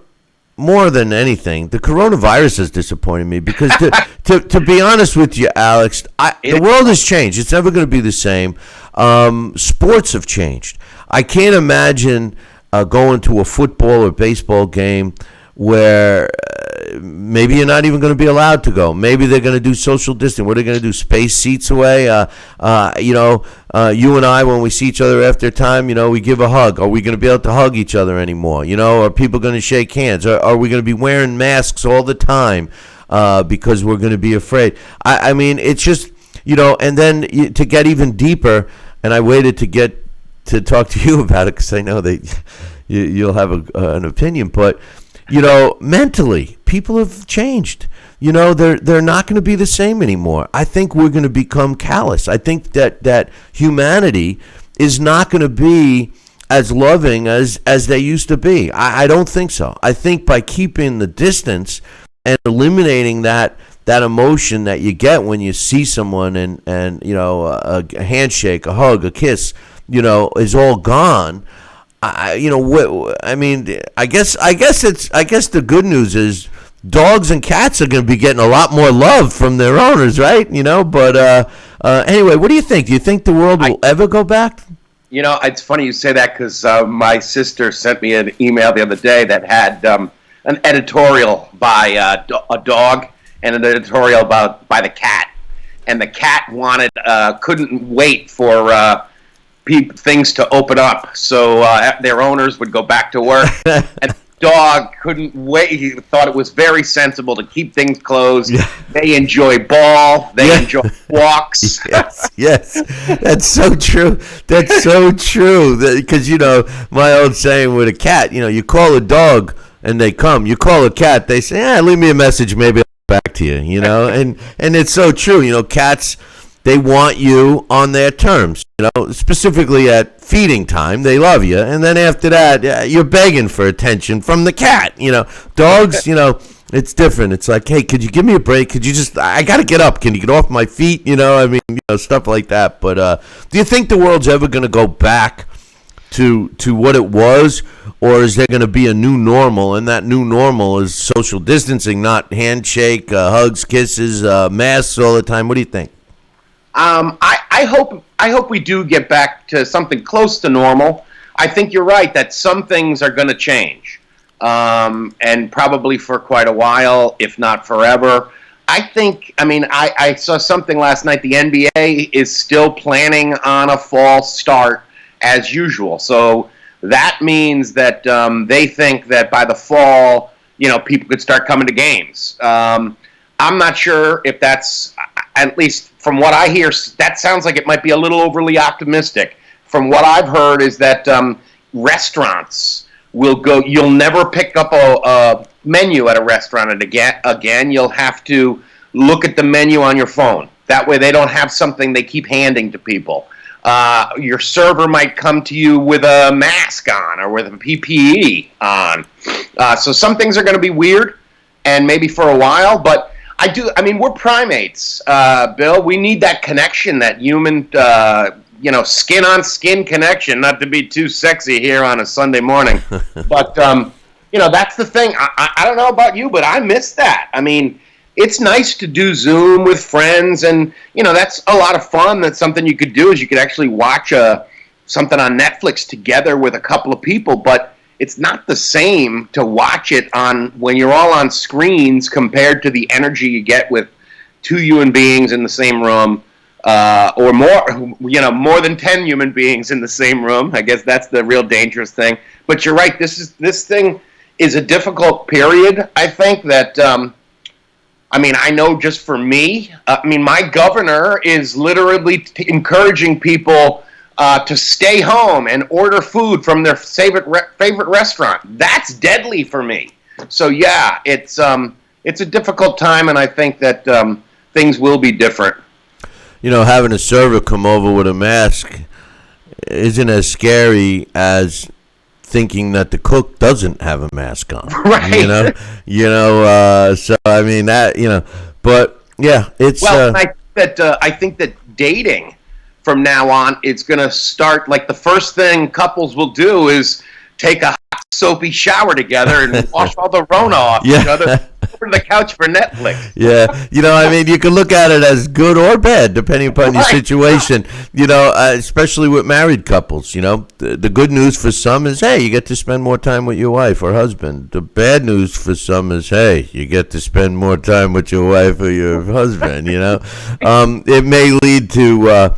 more than anything, the coronavirus has disappointed me because to be honest with you, Alex, the world has changed. It's never going to be the same. Sports have changed. I can't imagine going to a football or baseball game where maybe you're not even going to be allowed to go. Maybe they're going to do social distancing. What are they going to do? Space seats away? You and I, when we see each other after time, we give a hug. Are we going to be able to hug each other anymore? Are people going to shake hands? Are we going to be wearing masks all the time because we're going to be afraid? I mean, it's just, and then to get even deeper, and I waited to talk to you about it because I know that you'll have an opinion, but mentally, people have changed. They're not going to be the same anymore. I think we're going to become callous. I think that humanity is not going to be as loving as they used to be. I don't think so. I think by keeping the distance and eliminating that emotion that you get when you see someone and a handshake, a hug, a kiss, is all gone. I guess the good news is dogs and cats are going to be getting a lot more love from their owners, right? But anyway, what do you think? Do you think the world will ever go back?
It's funny you say that because my sister sent me an email the other day that had an editorial by a dog and an editorial by the cat, and the cat couldn't wait for things to open up so their owners would go back to work. And the dog couldn't wait. He thought it was very sensible to keep things closed. Yeah. They enjoy ball. They enjoy walks.
Yes. That's so true. That's so true. Because, my old saying with a cat, you call a dog and they come. You call a cat, they say, leave me a message, maybe I'll get back to you, and it's so true. Cats, they want you on their terms, specifically at feeding time. They love you. And then after that, you're begging for attention from the cat. Dogs, it's different. It's like, hey, could you give me a break? Could you I got to get up. Can you get off my feet? Stuff like that. But do you think the world's ever going to go back to what it was? Or is there going to be a new normal? And that new normal is social distancing, not handshake, hugs, kisses, masks all the time. What do you think?
I hope we do get back to something close to normal. I think you're right that some things are going to change, and probably for quite a while, if not forever. I saw something last night. The NBA is still planning on a fall start as usual. So that means that they think that by the fall, people could start coming to games. I'm not sure if that's, at least from what I hear, that sounds like it might be a little overly optimistic. From what I've heard is that restaurants will go, you'll never pick up a menu at a restaurant again. You'll have to look at the menu on your phone. That way they don't have something they keep handing to people. Your server might come to you with a mask on or with a PPE on. So some things are going to be weird, and maybe for a while, but we're primates, Bill. We need that connection, that human, skin-on-skin connection, not to be too sexy here on a Sunday morning. But, that's the thing. I don't know about you, but I miss that. It's nice to do Zoom with friends, and, that's a lot of fun. That's something you could do, is you could actually watch something on Netflix together with a couple of people, but it's not the same to watch it when you're all on screens compared to the energy you get with two human beings in the same room, or more than 10 human beings in the same room. I guess that's the real dangerous thing. But you're right. This thing is a difficult period. I think that, I know just for me, my governor is literally encouraging people to stay home and order food from their favorite restaurant. That's deadly for me. So yeah, it's a difficult time, and I think that things will be different.
Having a server come over with a mask isn't as scary as thinking that the cook doesn't have a mask on.
Right.
But yeah, it's.
Well, I think that dating from now on, it's going to start, like, the first thing couples will do is take a hot soapy shower together and wash all the Rona off
Yeah.
each other over the couch for Netflix.
Yeah, I mean, you can look at it as good or bad depending upon your
Right.
situation. Especially with married couples. The good news for some is, hey, you get to spend more time with your wife or husband. The bad news for some is, hey, you get to spend more time with your wife or your husband. It may lead to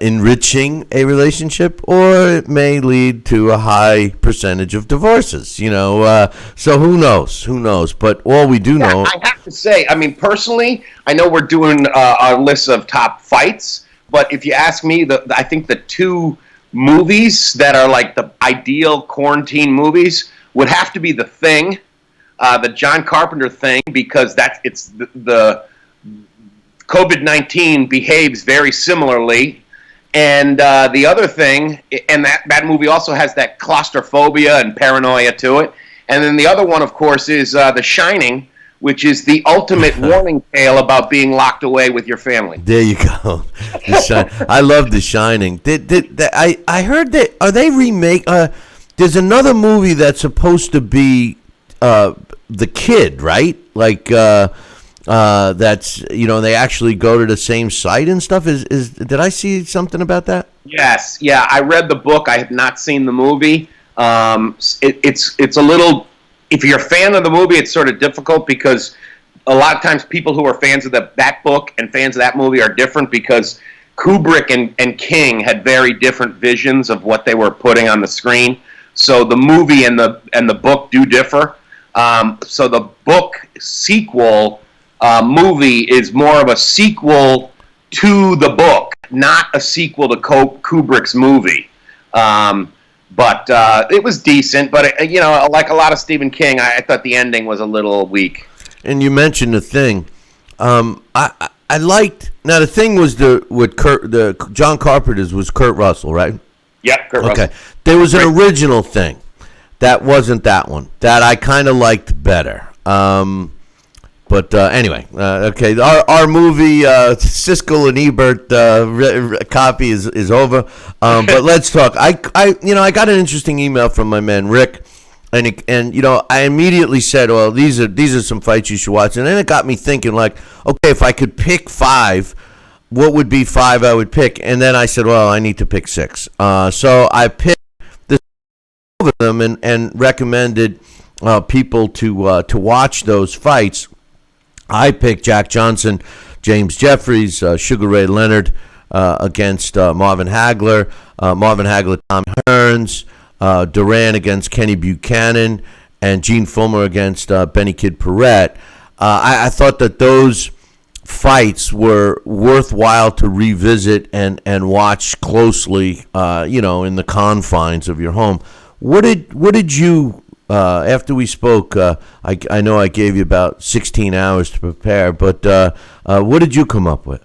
enriching a relationship, or it may lead to a high percentage of divorces. So who knows? But all we do know.
I have to say, I mean, personally, I know we're doing our list of top fights, but if you ask me, I think the two movies that are like the ideal quarantine movies would have to be The Thing, the John Carpenter Thing, because it's the COVID-19 behaves very similarly. And the other thing, and that movie also has that claustrophobia and paranoia to it. And then the other one, of course, is The Shining, which is the ultimate warning tale about being locked away with your family.
There you go. I love The Shining. I heard that, are they remake? There's another movie that's supposed to be The Kid, right? Like that's they actually go to the same site and stuff. Did I see something about that?
Yes, yeah. I read the book. I have not seen the movie. It's a little. If you're a fan of the movie, it's sort of difficult because a lot of times people who are fans of that book and fans of that movie are different because Kubrick and King had very different visions of what they were putting on the screen. So the movie and the book do differ. So the book sequel movie is more of a sequel to the book, not a sequel to Kubrick's movie. But it was decent. But like a lot of Stephen King, I thought the ending was a little weak.
And you mentioned The Thing. I liked. Now The Thing was the John Carpenter's was Kurt Russell, right?
Yep, Kurt Russell.
Okay. There was an original Thing that wasn't that one that I kind of liked better. But anyway, okay. Our movie Siskel and Ebert copy is over. But let's talk. I got an interesting email from my man Rick, and I immediately said, well, these are some fights you should watch, and then it got me thinking, like, okay, if I could pick 5, what would be 5 I would pick? And then I said, well, I need to pick 6. So I picked of them and recommended people to watch those fights. I picked Jack Johnson, James Jeffries, Sugar Ray Leonard against Marvin Hagler, Tom Hearns, Duran against Kenny Buchanan, and Gene Fulmer against Benny Kid Paret. I thought that those fights were worthwhile to revisit and watch closely, in the confines of your home. What did you? After we spoke, I know I gave you about 16 hours to prepare, but what did you come up with?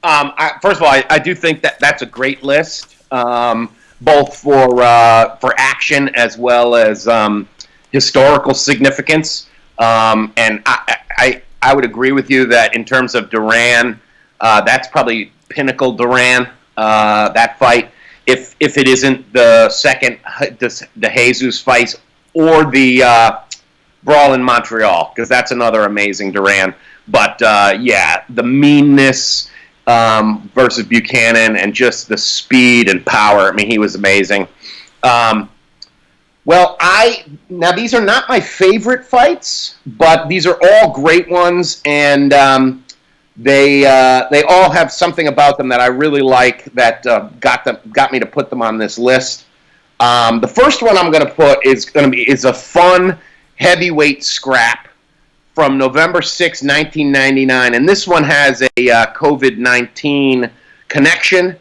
First of all, I do think that's a great list, both for action as well as historical significance. And I would agree with you that in terms of Duran, that's probably pinnacle Duran, that fight. If it isn't the second, the Jesus fight or the brawl in Montreal, because that's another amazing Duran. But the meanness versus Buchanan and just the speed and power. I mean, he was amazing. Now these are not my favorite fights, but these are all great ones, and they all have something about them that I really like that got me to put them on this list. The first one I'm going to put is a fun heavyweight scrap from November 6, 1999, and this one has a COVID-19 connection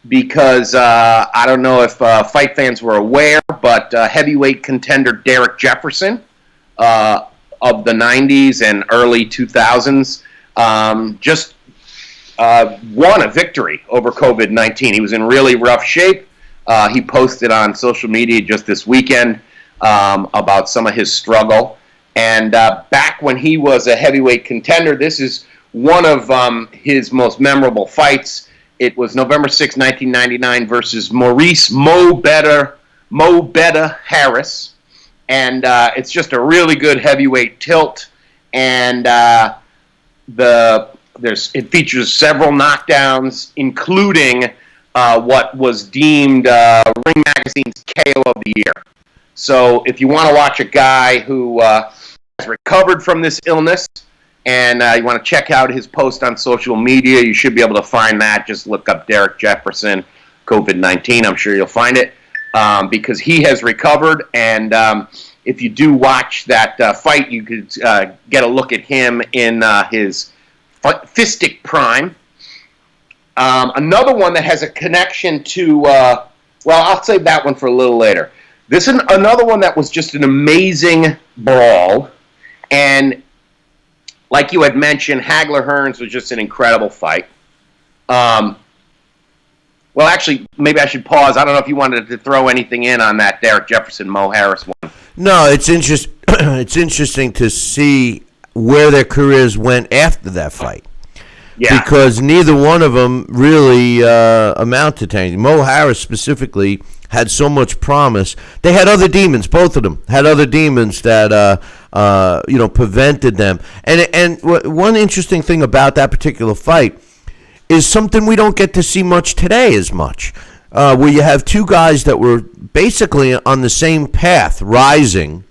because I don't know if fight fans were aware, but heavyweight contender Derek Jefferson of the 90s and early 2000s just won a victory over COVID-19. He was in really rough shape. He posted on social media just this weekend about some of his struggle. And back when he was a heavyweight contender, this is one of his most memorable fights. It was November 6, 1999 versus Maurice Mo Better Mo Betta Harris, and it's just a really good heavyweight tilt, and it features several knockdowns, including what was deemed Ring Magazine's KO of the year. So if you want to watch a guy who has recovered from this illness, and you want to check out his post on social media, you should be able to find that. Just look up Derek Jefferson, COVID-19. I'm sure you'll find it, because he has recovered. And if you do watch that fight, you could get a look at him in his fistic prime. Another one that has a connection to, well, I'll save that one for a little later. This is another one that was just an amazing brawl. And like you had mentioned, Hagler-Hearns was just an incredible fight. Well, actually, maybe I should pause. I don't know if you wanted to throw anything in on that Derek Jefferson-Mo Harris one.
No, it's it's interesting to see where their careers went after that fight. Yeah. Because neither one of them really amounted to anything. Mo Harris specifically had so much promise. They had other demons. Both of them had other demons that prevented them. And one interesting thing about that particular fight is something we don't get to see much today as much, where you have two guys that were basically on the same path, rising,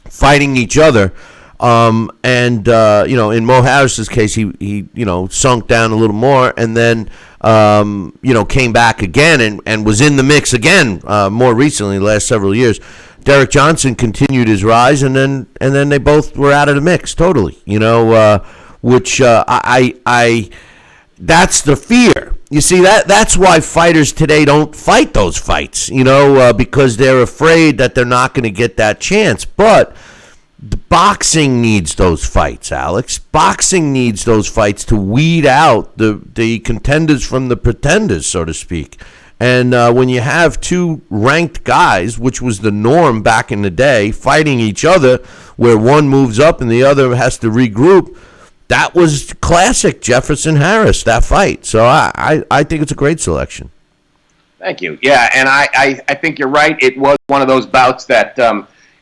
fighting each other. In Mo Harris's case, he sunk down a little more, and then came back again and was in the mix again more recently, the last several years. Derek Johnson continued his rise, and then they both were out of the mix totally. Which that's the fear. You see, that's why fighters today don't fight those fights. Because they're afraid that they're not going to get that chance, but. The boxing needs those fights, Alex. Boxing needs those fights to weed out the contenders from the pretenders, so to speak. And when you have two ranked guys, which was the norm back in the day, fighting each other, where one moves up and the other has to regroup, that was classic Jefferson-Harris, that fight. So I think it's a great selection.
Thank you. Yeah, and I think you're right. It was one of those bouts that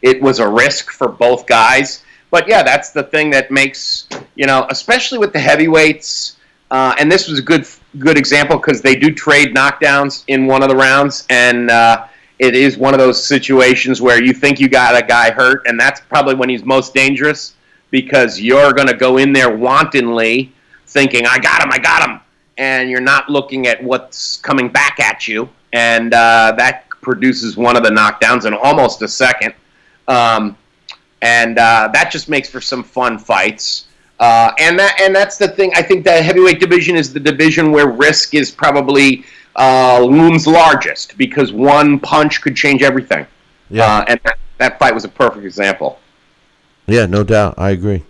it was a risk for both guys. But, yeah, that's the thing that makes, especially with the heavyweights, and this was a good example because they do trade knockdowns in one of the rounds, and it is one of those situations where you think you got a guy hurt, and that's probably when he's most dangerous because you're going to go in there wantonly thinking, I got him, and you're not looking at what's coming back at you, and that produces one of the knockdowns in almost a second. That just makes for some fun fights. And that's the thing. I think that heavyweight division is the division where risk is probably looms largest because one punch could change everything. Yeah. And that fight was a perfect example.
Yeah, no doubt. I agree.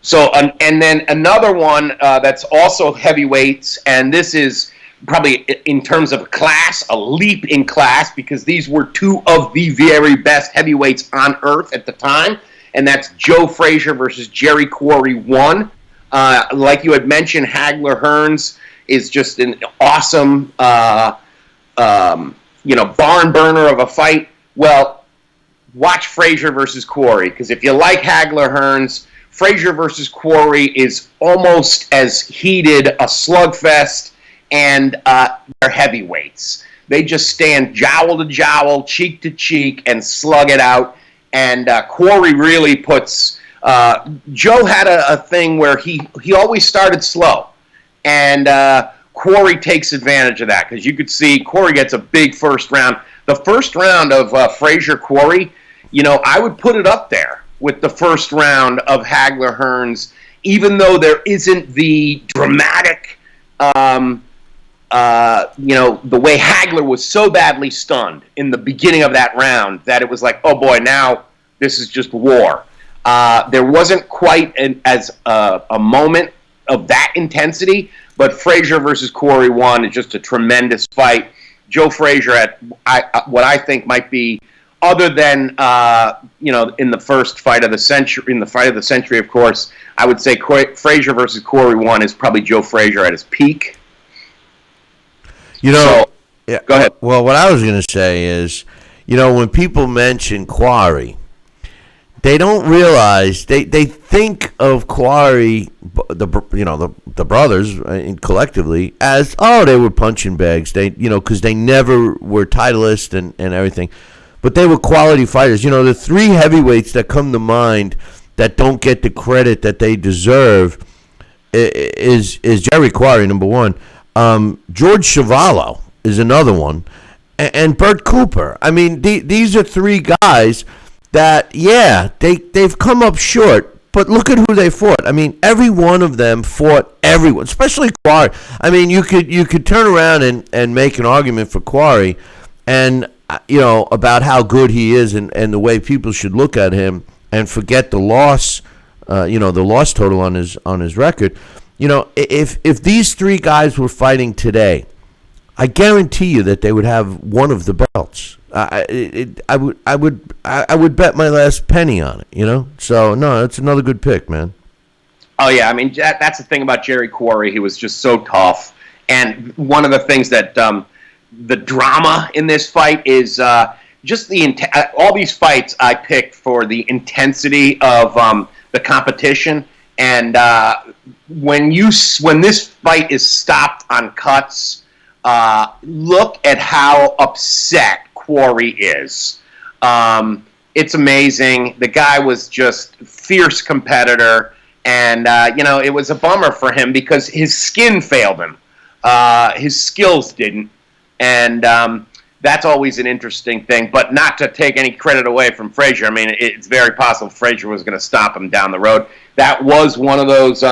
So, and then another one that's also heavyweights, and this is probably in terms of class, a leap in class, because these were two of the very best heavyweights on earth at the time, and that's Joe Frazier versus Jerry Quarry 1. Like you had mentioned, Hagler-Hearns is just an awesome, barn burner of a fight. Well, watch Frazier versus Quarry, because if you like Hagler-Hearns, Frazier versus Quarry is almost as heated a slugfest, and they're heavyweights. They just stand jowl to jowl, cheek to cheek, and slug it out. And Quarry really puts... Joe had a thing where he always started slow. And Quarry takes advantage of that, because you could see Quarry gets a big first round. The first round of Frazier-Quarry, I would put it up there with the first round of Hagler-Hearns, even though there isn't the dramatic... the way Hagler was so badly stunned in the beginning of that round that it was like, oh boy, now this is just war. There wasn't quite a moment of that intensity, but Frazier versus Quarry 1 is just a tremendous fight. Joe Frazier at what I think might be, other than in the first fight of the century, of course, I would say Frazier versus Quarry 1 is probably Joe Frazier at his peak.
Yeah. Go ahead. Well, what I was going to say is, when people mention Quarry, they don't realize they think of Quarry, the brothers collectively as they were punching bags. They because they never were titleists and everything, but they were quality fighters. The three heavyweights that come to mind that don't get the credit that they deserve is Jerry Quarry, number one. George Chuvalo is another one, and Bert Cooper. I mean, these are three guys that, they've come up short, but look at who they fought. I mean, every one of them fought everyone, especially Quarry. I mean, you could turn around and make an argument for Quarry, and about how good he is and the way people should look at him, and forget the loss, the loss total on his record. If these three guys were fighting today, I guarantee you that they would have one of the belts. I would bet my last penny on it. So no, it's another good pick, man.
Oh yeah, I mean that's the thing about Jerry Quarry. He was just so tough, and one of the things that the drama in this fight is just all these fights I picked for the intensity of the competition, and when this fight is stopped on cuts, look at how upset Quarry is. It's amazing. The guy was just a fierce competitor, and it was a bummer for him because his skin failed him. His skills didn't, and that's always an interesting thing, but not to take any credit away from Frazier. I mean, it's very possible Frazier was going to stop him down the road. That was one of those,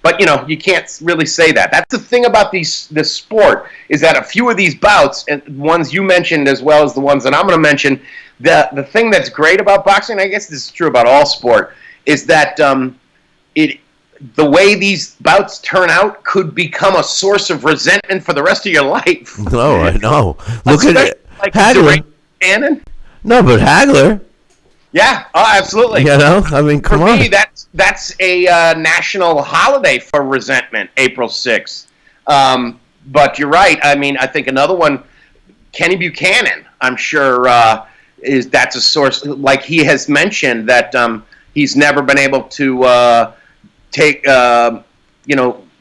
but you can't really say that. That's the thing about this sport, is that a few of these bouts, and ones you mentioned as well as the ones that I'm going to mention, the thing that's great about boxing, I guess this is true about all sport, is that the way these bouts turn out could become a source of resentment for the rest of your life.
No, I know. Look at it.
Like
Hagler.
Cannon.
No, but Hagler.
Yeah, absolutely.
I mean, come on.
For me, that's a national holiday for resentment, April 6th. But you're right. I mean, I think another one, Kenny Buchanan, I'm sure that's a source. Like he has mentioned that he's never been able to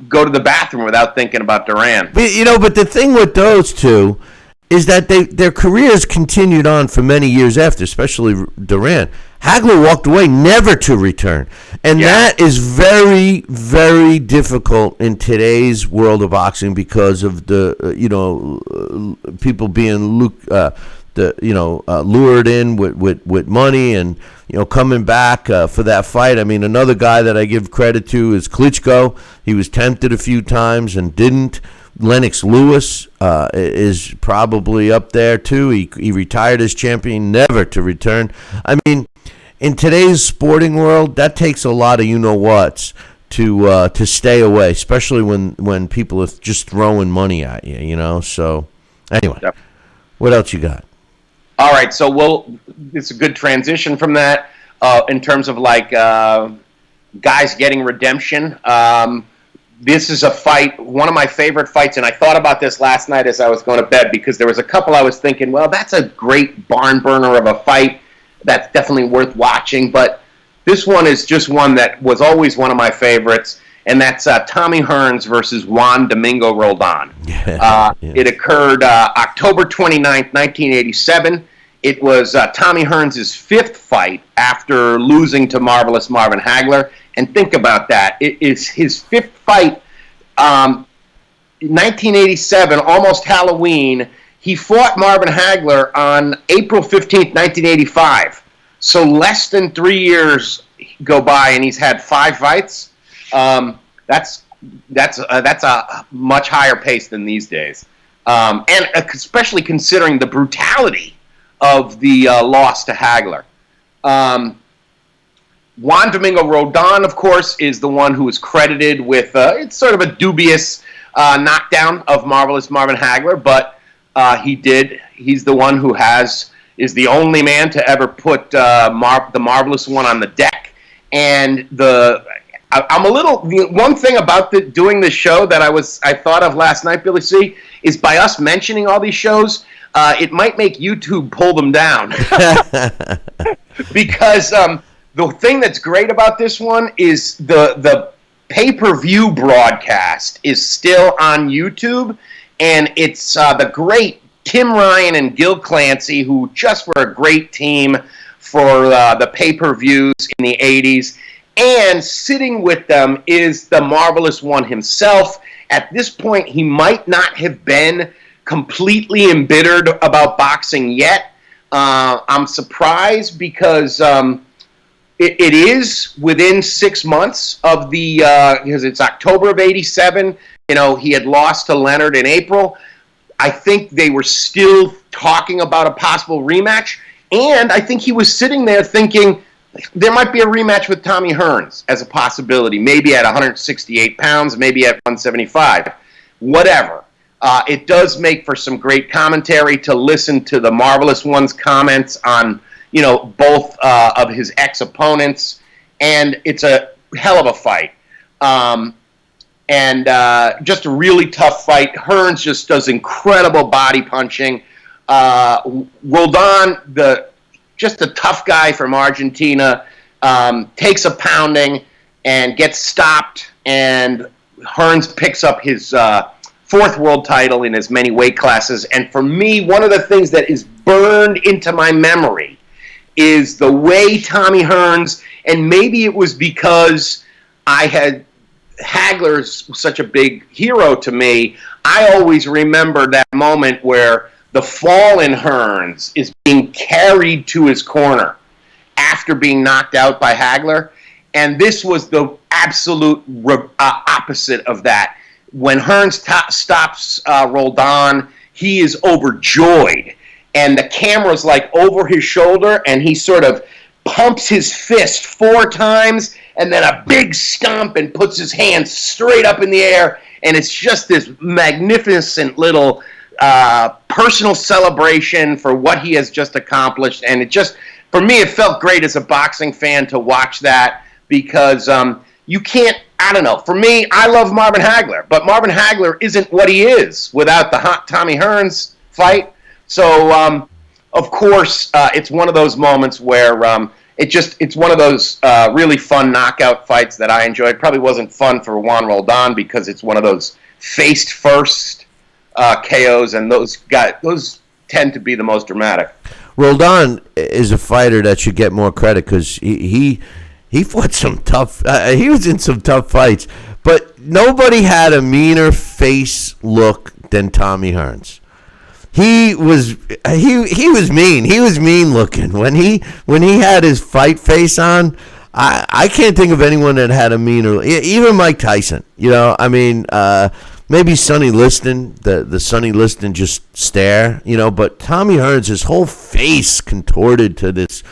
go to the bathroom without thinking about Duran.
But the thing with those two is that their careers continued on for many years after, especially Duran. Hagler walked away never to return. And that is very, very difficult in today's world of boxing because of the, people being lured in with money and, coming back for that fight. I mean, another guy that I give credit to is Klitschko. He was tempted a few times and didn't. Lennox Lewis is probably up there too. He retired as champion, never to return. I mean, in today's sporting world, that takes a lot of you-know-whats to stay away, especially when people are just throwing money at you, So, anyway, What else you got?
All right, so it's a good transition from that in terms of guys getting redemption. This is a fight, one of my favorite fights, and I thought about this last night as I was going to bed because there was a couple I was thinking, well, that's a great barn burner of a fight. That's definitely worth watching, but this one is just one that was always one of my favorites, and that's Tommy Hearns versus Juan Domingo Roldan. It occurred October 29th, 1987. It was Tommy Hearns' fifth fight after losing to Marvelous Marvin Hagler. And think about that. It is his fifth fight. 1987, almost Halloween, he fought Marvin Hagler on April 15th, 1985. So less than 3 years go by, and he's had 5 fights. That's a much higher pace than these days. And especially considering the brutality of the loss to Hagler. Juan Domingo Roldan, of course, is the one who is credited with it's sort of a dubious knockdown of Marvelous Marvin Hagler, but he's the one who is the only man to ever put the Marvelous One on the deck. And one thing about doing this show that I thought of last night, Billy C, is by us mentioning all these shows, it might make YouTube pull them down. Because the thing that's great about this one is the pay-per-view broadcast is still on YouTube, and it's the great Tim Ryan and Gil Clancy, who just were a great team for the pay-per-views in the 80s. And sitting with them is the Marvelous One himself. At this point, he might not have been completely embittered about boxing yet. I'm surprised because it is within 6 months of the, because it's October of 87. He had lost to Leonard in April. I think they were still talking about a possible rematch. And I think he was sitting there thinking there might be a rematch with Tommy Hearns as a possibility, maybe at 168 pounds, maybe at 175, whatever. It does make for some great commentary to listen to the Marvelous One's comments on, both of his ex-opponents, and it's a hell of a fight. And just a really tough fight. Hearns just does incredible body punching. Roldan, just a tough guy from Argentina, takes a pounding and gets stopped, and Hearns picks up his fourth world title in as many weight classes. And for me, one of the things that is burned into my memory is the way Tommy Hearns, and maybe it was because I had Hagler's such a big hero to me, I always remember that moment where the fallen Hearns is being carried to his corner after being knocked out by Hagler. And this was the absolute opposite of that. When Hearns stops Roldan, he is overjoyed. And the camera's like over his shoulder, and he sort of pumps his fist 4 times, and then a big stomp and puts his hands straight up in the air. And it's just this magnificent little personal celebration for what he has just accomplished. And it just, for me, it felt great as a boxing fan to watch that, because you can't, I don't know, for me, I love Marvin Hagler, but Marvin Hagler isn't what he is without the hot Tommy Hearns fight. So, of course, it's one of those moments where it's one of those really fun knockout fights that I enjoyed. Probably wasn't fun for Juan Roldan because it's one of those faced first KOs, and those tend to be the most dramatic.
Roldan is a fighter that should get more credit because he fought some tough. He was in some tough fights, but nobody had a meaner face look than Tommy Hearns. He was mean. He was mean looking when he had his fight face on. I can't think of anyone that had a meaner. Even Mike Tyson. Maybe Sonny Liston, the Sonny Liston just stare. But Tommy Hearns, his whole face contorted to this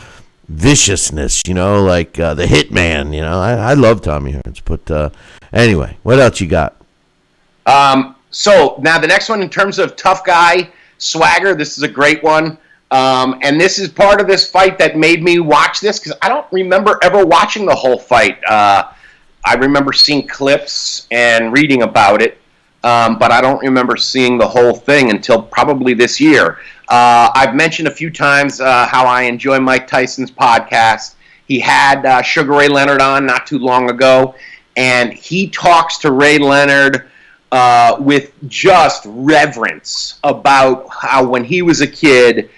viciousness. Like the Hitman. I love Tommy Hearns. But anyway, what else you got?
So now the next one in terms of tough guy swagger, this is a great one. And this is part of this fight that made me watch this, because I don't remember ever watching the whole fight. I remember seeing clips and reading about it, but I don't remember seeing the whole thing until probably this year. I've mentioned a few times how I enjoy Mike Tyson's podcast. He had Sugar Ray Leonard on not too long ago, and he talks to Ray Leonard with just reverence about how when he was a kid,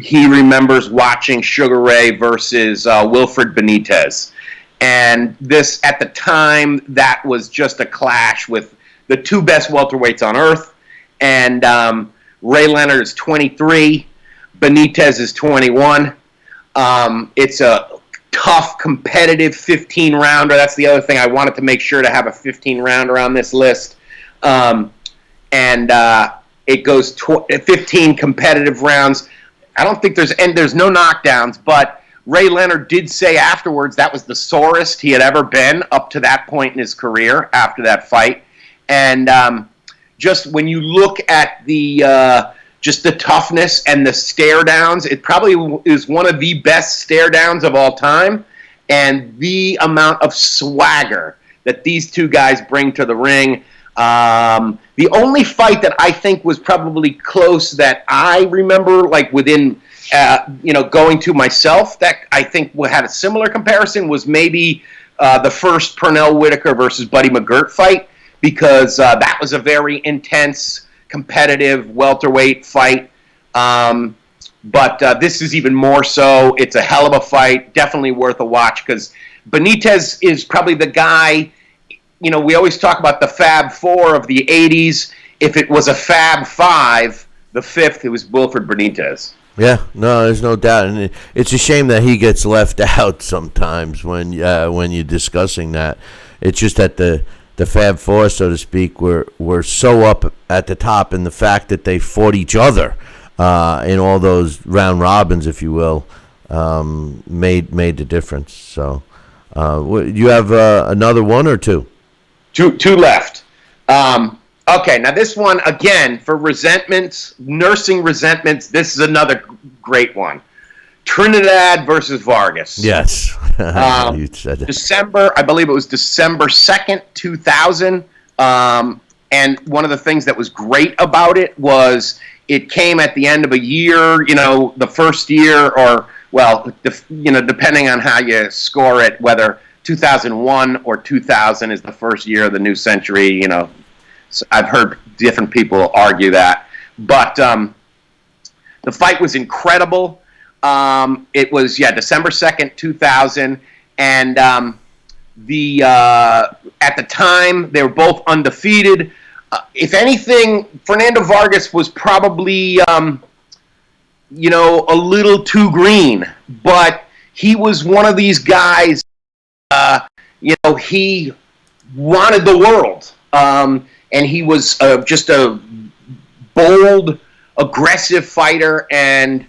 he remembers watching Sugar Ray versus Wilfred Benitez. And this, at the time, that was just a clash with the two best welterweights on earth. And Ray Leonard is 23, Benitez is 21. It's a tough, competitive 15-rounder. That's the other thing. I wanted to make sure to have a 15-rounder on this list. It goes 15 competitive rounds. I don't think there's no knockdowns, but Ray Leonard did say afterwards that was the sorest he had ever been up to that point in his career after that fight. And just when you look at the just the toughness and the stare downs, it probably is one of the best stare downs of all time. And the amount of swagger that these two guys bring to the ring, The only fight that I think was probably close that I remember, like within, going to myself, that I think had a similar comparison was maybe the first Pernell Whitaker versus Buddy McGirt fight, because that was a very intense, competitive welterweight fight. But this is even more so. It's a hell of a fight, definitely worth a watch, because Benitez is probably the guy. We always talk about the Fab Four of the 80s. If it was a Fab Five, the fifth, it was Wilfred Benitez.
Yeah, no, there's no doubt, and it's a shame that he gets left out sometimes when you're discussing that. It's just that the Fab Four, so to speak, were so up at the top, and the fact that they fought each other in all those round robins, if you will, made the difference. So, you have another one or two?
Two left. Okay, now this one, again, for resentments, nursing resentments, this is another great one. Trinidad versus Vargas.
Yes. You said that.
December, I believe it was December 2nd, 2000. And one of the things that was great about it was it came at the end of a year, the first year, or, well, depending on how you score it, whether 2001 or 2000 is the first year of the new century, So I've heard different people argue that. But the fight was incredible. It was, December 2nd, 2000. And at the time, they were both undefeated. If anything, Fernando Vargas was probably, a little too green. But he was one of these guys, he wanted the world. And he was just a bold, aggressive fighter, and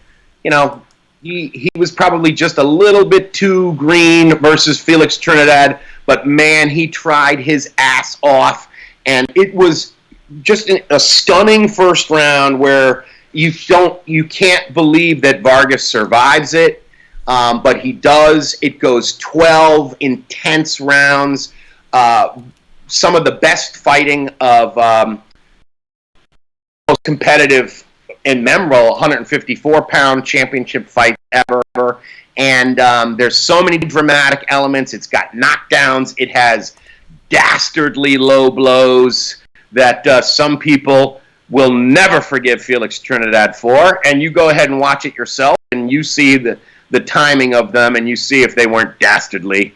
he was probably just a little bit too green versus Felix Trinidad. But man, he tried his ass off, and it was just a stunning first round where you can't believe that Vargas survives it, but he does. It goes 12 intense rounds. Some of the best fighting of most competitive and memorable 154-pound championship fight ever. And there's so many dramatic elements. It's got knockdowns. It has dastardly low blows that some people will never forgive Felix Trinidad for. And you go ahead and watch it yourself, and you see the timing of them, and you see if they weren't dastardly.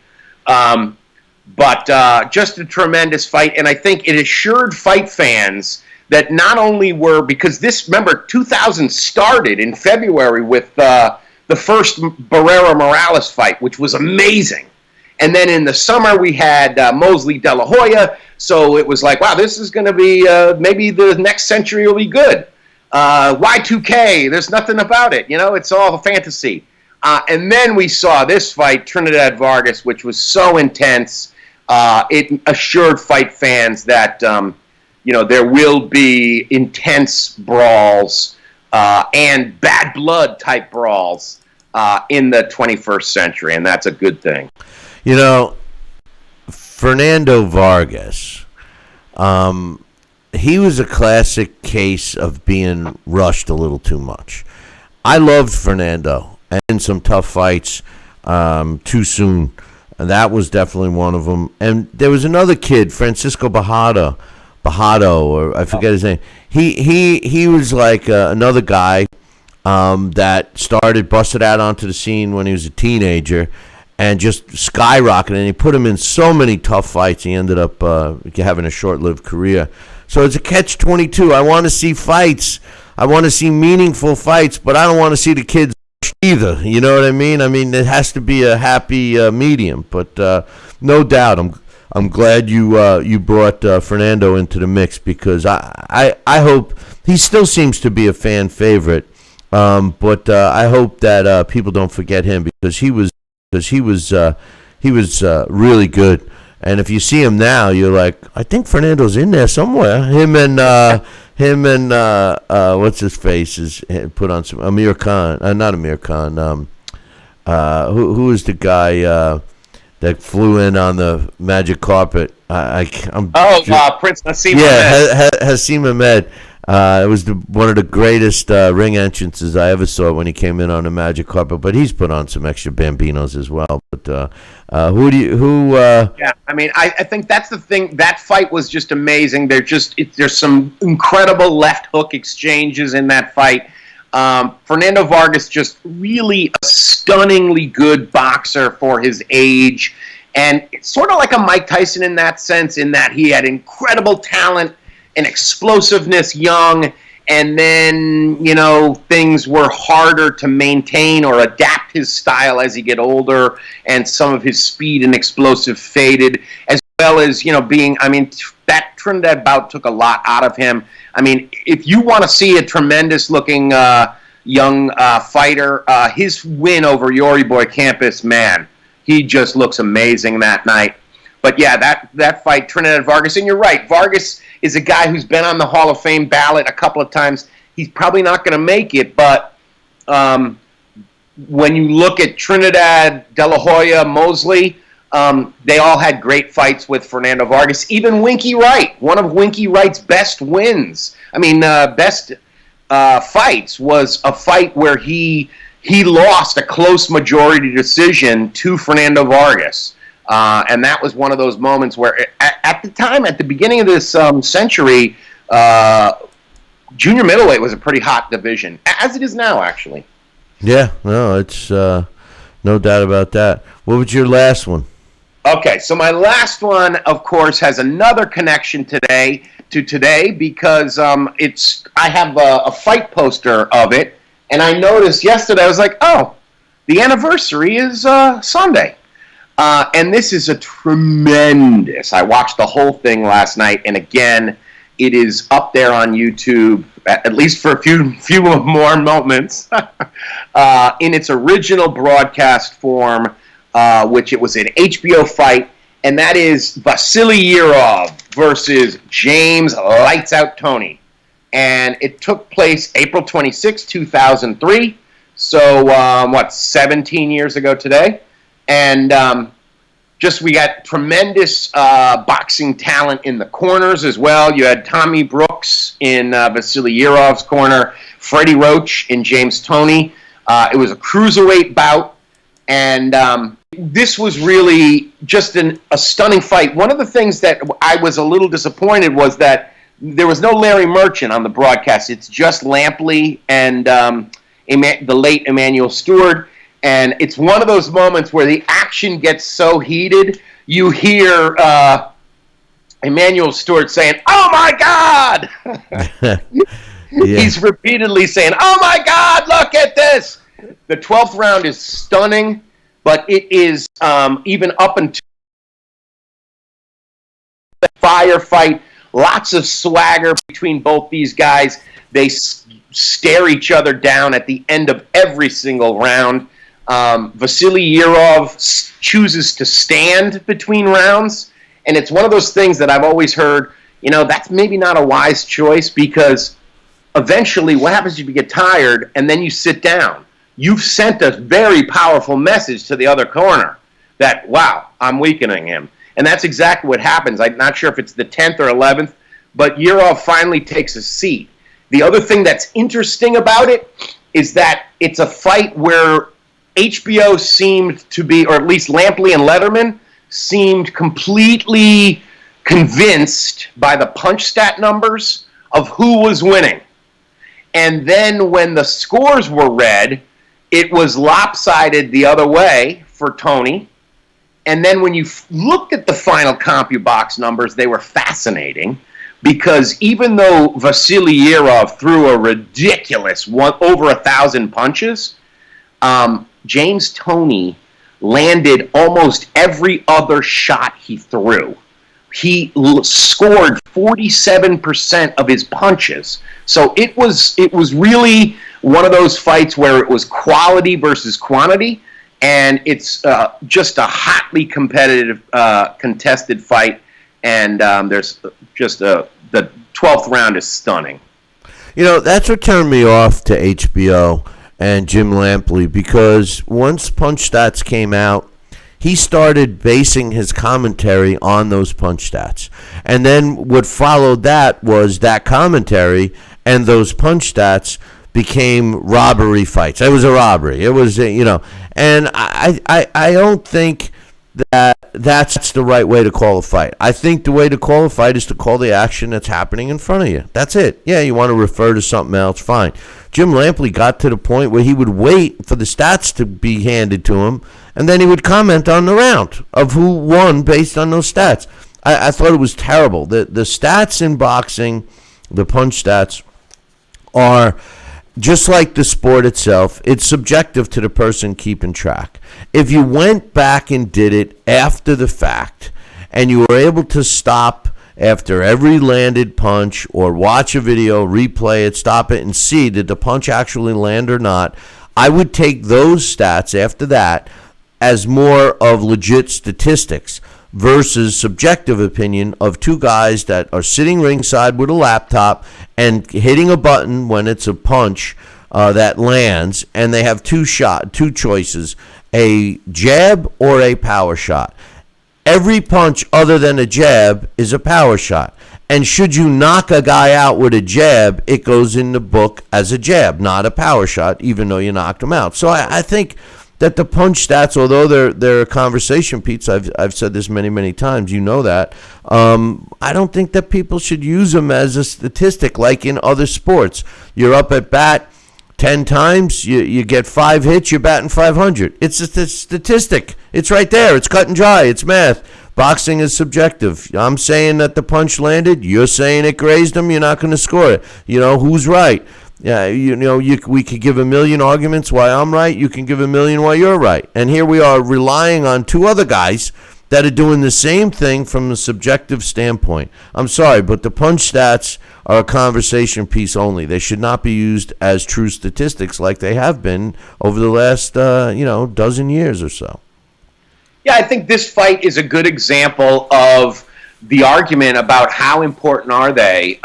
But just a tremendous fight, and I think it assured fight fans that not only because this, remember, 2000 started in February with the first Barrera-Morales fight, which was amazing. And then in the summer, we had Mosley De La Hoya, so it was like, wow, this is going to be, maybe the next century will be good. Y2K, there's nothing about it, it's all fantasy. And then we saw this fight, Trinidad Vargas, which was so intense. It assured fight fans that, there will be intense brawls and bad blood type brawls in the 21st century, and that's a good thing.
Fernando Vargas, he was a classic case of being rushed a little too much. I loved Fernando, and in some tough fights too soon. And that was definitely one of them. And there was another kid, Francisco Bajado, or I forget his name. He was like another guy that busted out onto the scene when he was a teenager and just skyrocketed. And he put him in so many tough fights. He ended up having a short-lived career. So it's a catch-22. I want to see fights. I want to see meaningful fights, but I don't want to see the kids either. You know what I mean? I mean, it has to be a happy medium. But no doubt, I'm glad you brought Fernando into the mix, because I hope he still seems to be a fan favorite. But I hope that people don't forget him, because he was really good. And if you see him now, you're like, I think Fernando's in there somewhere. Him and what's his face is put on some Amir Khan, not Amir Khan. Who is the guy? that flew in on the magic carpet. I'm
Prince Nassim
Ahmed. Hassim Ahmed. It was one of the greatest ring entrances I ever saw when he came in on the magic carpet. But he's put on some extra bambinos as well. But
Yeah, I mean, I think that's the thing. That fight was just amazing. There's some incredible left hook exchanges in that fight. Fernando Vargas, just really a stunningly good boxer for his age, and it's sort of like a Mike Tyson in that sense, in that he had incredible talent and explosiveness young, and then, things were harder to maintain or adapt his style as he get older, and some of his speed and explosive faded, as well as, that Trinidad bout took a lot out of him. I mean, if you want to see a tremendous-looking young fighter, his win over Yori Boy Campos, man, he just looks amazing that night. But yeah, that fight, Trinidad Vargas, and you're right, Vargas is a guy who's been on the Hall of Fame ballot a couple of times. He's probably not going to make it, but when you look at Trinidad, De La Hoya, Mosley, they all had great fights with Fernando Vargas. Even Winky Wright, one of Winky Wright's best wins. Best fights was a fight where he lost a close majority decision to Fernando Vargas. And that was one of those moments where, at the time, at the beginning of this century, junior middleweight was a pretty hot division, as it is now, actually.
Yeah, no, it's no doubt about that. What was your last one?
Okay, so my last one, of course, has another connection today because I have a fight poster of it, and I noticed yesterday, I was like, oh, the anniversary is Sunday. And this is a tremendous, I watched the whole thing last night, and again, it is up there on YouTube, at least for a few more moments, in its original broadcast form, which it was an HBO fight, and that is Vasily Yurov versus James Lights Out Toney. And it took place April 26, 2003, so 17 years ago today. And we got tremendous boxing talent in the corners as well. You had Tommy Brooks in Vasily Yurov's corner, Freddie Roach in James Toney. It was a cruiserweight bout, and this was really just a stunning fight. One of the things that I was a little disappointed was that there was no Larry Merchant on the broadcast. It's just Lampley and the late Emmanuel Stewart. And it's one of those moments where the action gets so heated, you hear Emmanuel Stewart saying, "Oh my God!" Yeah. He's repeatedly saying, "Oh my God, look at this!" The 12th round is stunning, but it is even up until the firefight, lots of swagger between both these guys. They stare each other down at the end of every single round. Vasily Yurov chooses to stand between rounds, and it's one of those things that I've always heard, that's maybe not a wise choice, because eventually what happens if you get tired and then you sit down? You've sent a very powerful message to the other corner that, wow, I'm weakening him. And that's exactly what happens. I'm not sure if it's the 10th or 11th, but Yurov finally takes a seat. The other thing that's interesting about it is that it's a fight where HBO seemed to be, or at least Lampley and Letterman, seemed completely convinced by the punch stat numbers of who was winning. And then when the scores were read, it was lopsided the other way for Toney. And then when you looked at the final CompuBox numbers, they were fascinating, because even though Vasily Yurov threw a ridiculous over 1,000 punches, James Toney landed almost every other shot he threw. He scored 47% of his punches. So it was really one of those fights where it was quality versus quantity, and it's just a hotly competitive, contested fight. And there's just the 12th round is stunning.
That's what turned me off to HBO and Jim Lampley, because once Punch Stats came out, he started basing his commentary on those punch stats. And then what followed that was that commentary and those punch stats became robbery fights. It was a robbery. It was, and I don't think that's the right way to call a fight. I think the way to call a fight is to call the action that's happening in front of you. That's it. Yeah, you want to refer to something else, fine. Jim Lampley got to the point where he would wait for the stats to be handed to him, and then he would comment on the round of who won based on those stats. I thought it was terrible. The stats in boxing, the punch stats, are just like the sport itself. It's subjective to the person keeping track. If you went back and did it after the fact, and you were able to stop after every landed punch or watch a video, replay it, stop it, and see did the punch actually land or not, I would take those stats after that as more of legit statistics versus subjective opinion of two guys that are sitting ringside with a laptop and hitting a button when it's a punch that lands, and they have two choices, a jab or a power shot. Every punch other than a jab is a power shot. And should you knock a guy out with a jab, it goes in the book as a jab, not a power shot, even though you knocked him out. So I think that the punch stats, although they're a conversation piece, I've said this many, many times, you know that, I don't think that people should use them as a statistic like in other sports. You're up at bat 10 times, you get 5 hits, you're batting 500. It's a statistic. It's right there. It's cut and dry. It's math. Boxing is subjective. I'm saying that the punch landed. You're saying it grazed him. You're not going to score it. Who's right? Yeah, we could give a million arguments why I'm right. You can give a million why you're right. And here we are relying on two other guys that are doing the same thing from a subjective standpoint. I'm sorry, but the punch stats are a conversation piece only. They should not be used as true statistics like they have been over the last, dozen years or so.
Yeah, I think this fight is a good example of the argument about how important are they,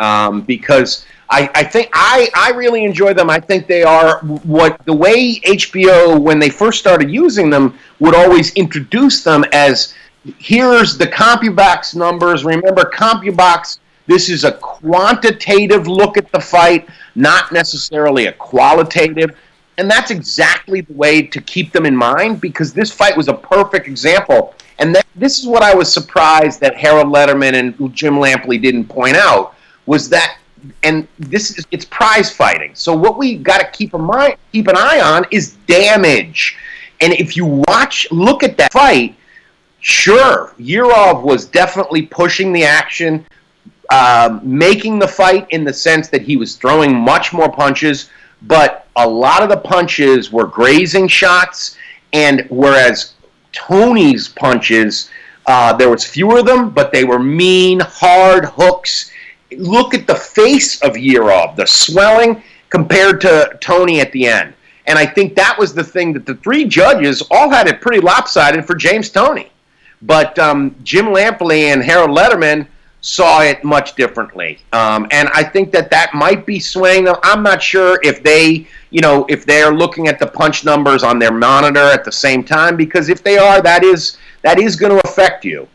because I think I really enjoy them. I think they are the way HBO, when they first started using them, would always introduce them as, here's the CompuBox numbers. Remember, CompuBox, this is a quantitative look at the fight, not necessarily a qualitative. And that's exactly the way to keep them in mind, because this fight was a perfect example. And this is what I was surprised that Harold Letterman and Jim Lampley didn't point out, was that, and it's prize fighting. So what we got to keep an eye on is damage. And if you look at that fight, sure, Yurov was definitely pushing the action, making the fight in the sense that he was throwing much more punches, but a lot of the punches were grazing shots, and whereas Tony's punches, there was fewer of them, but they were mean, hard hooks. Look at the face of Yurov, the swelling compared to Tony at the end. And I think that was the thing that the three judges all had it pretty lopsided for James Toney. But Jim Lampley and Harold Letterman saw it much differently. And I think that might be swaying them. I'm not sure if if they're looking at the punch numbers on their monitor at the same time, because if they are, that is going to affect you.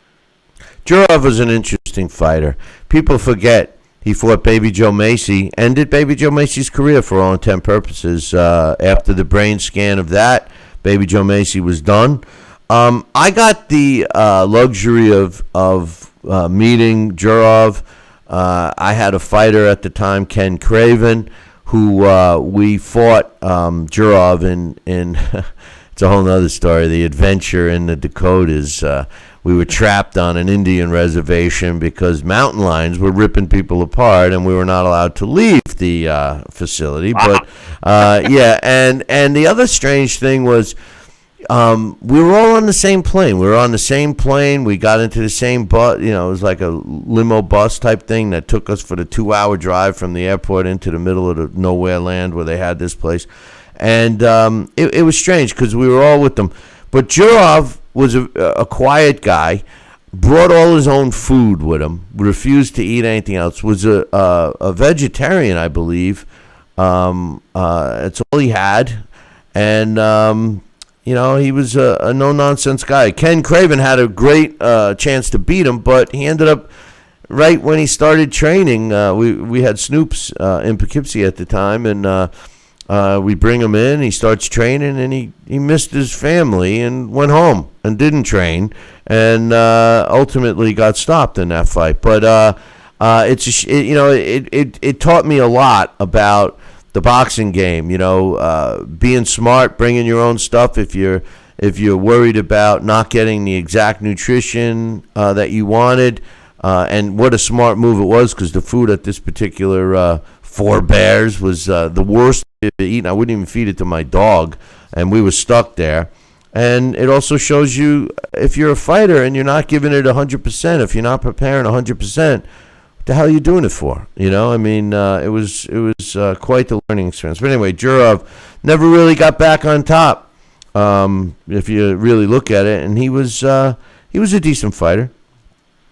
Yurov was an interesting fighter. People forget he fought Baby Joe Macy, ended Baby Joe Macy's career for all intent purposes. After the brain scan of that, Baby Joe Macy was done. I got the luxury of meeting Yurov. I had a fighter at the time, Ken Craven, who we fought Yurov in it's a whole other story, the adventure in the Dakotas. We were trapped on an Indian reservation because mountain lions were ripping people apart, and we were not allowed to leave the facility. But and the other strange thing was, we were all on the same plane. We were on the same plane. We got into the same bus. It was like a limo bus type thing that took us for the 2-hour drive from the airport into the middle of the nowhere land where they had this place. And it was strange because we were all with them. But Yurov was a quiet guy, brought all his own food with him, refused to eat anything else, was a vegetarian, I believe. It's all he had. And he was a no-nonsense guy. Ken Craven had a great chance to beat him, but he ended up right when he started training. We had Snoops in Poughkeepsie at the time, and we bring him in. He starts training, and he missed his family and went home and didn't train, and ultimately got stopped in that fight. But it taught me a lot about the boxing game, being smart, bringing your own stuff if you're worried about not getting the exact nutrition that you wanted, and what a smart move it was, because the food at this particular Four Bears was the worst to eat. I wouldn't even feed it to my dog, and we were stuck there. And it also shows you, if you're a fighter and you're not giving it 100%, if you're not preparing 100%, the hell are you doing it for? It was quite the learning experience. But anyway, Jurov never really got back on top, if you really look at it, and he was a decent fighter.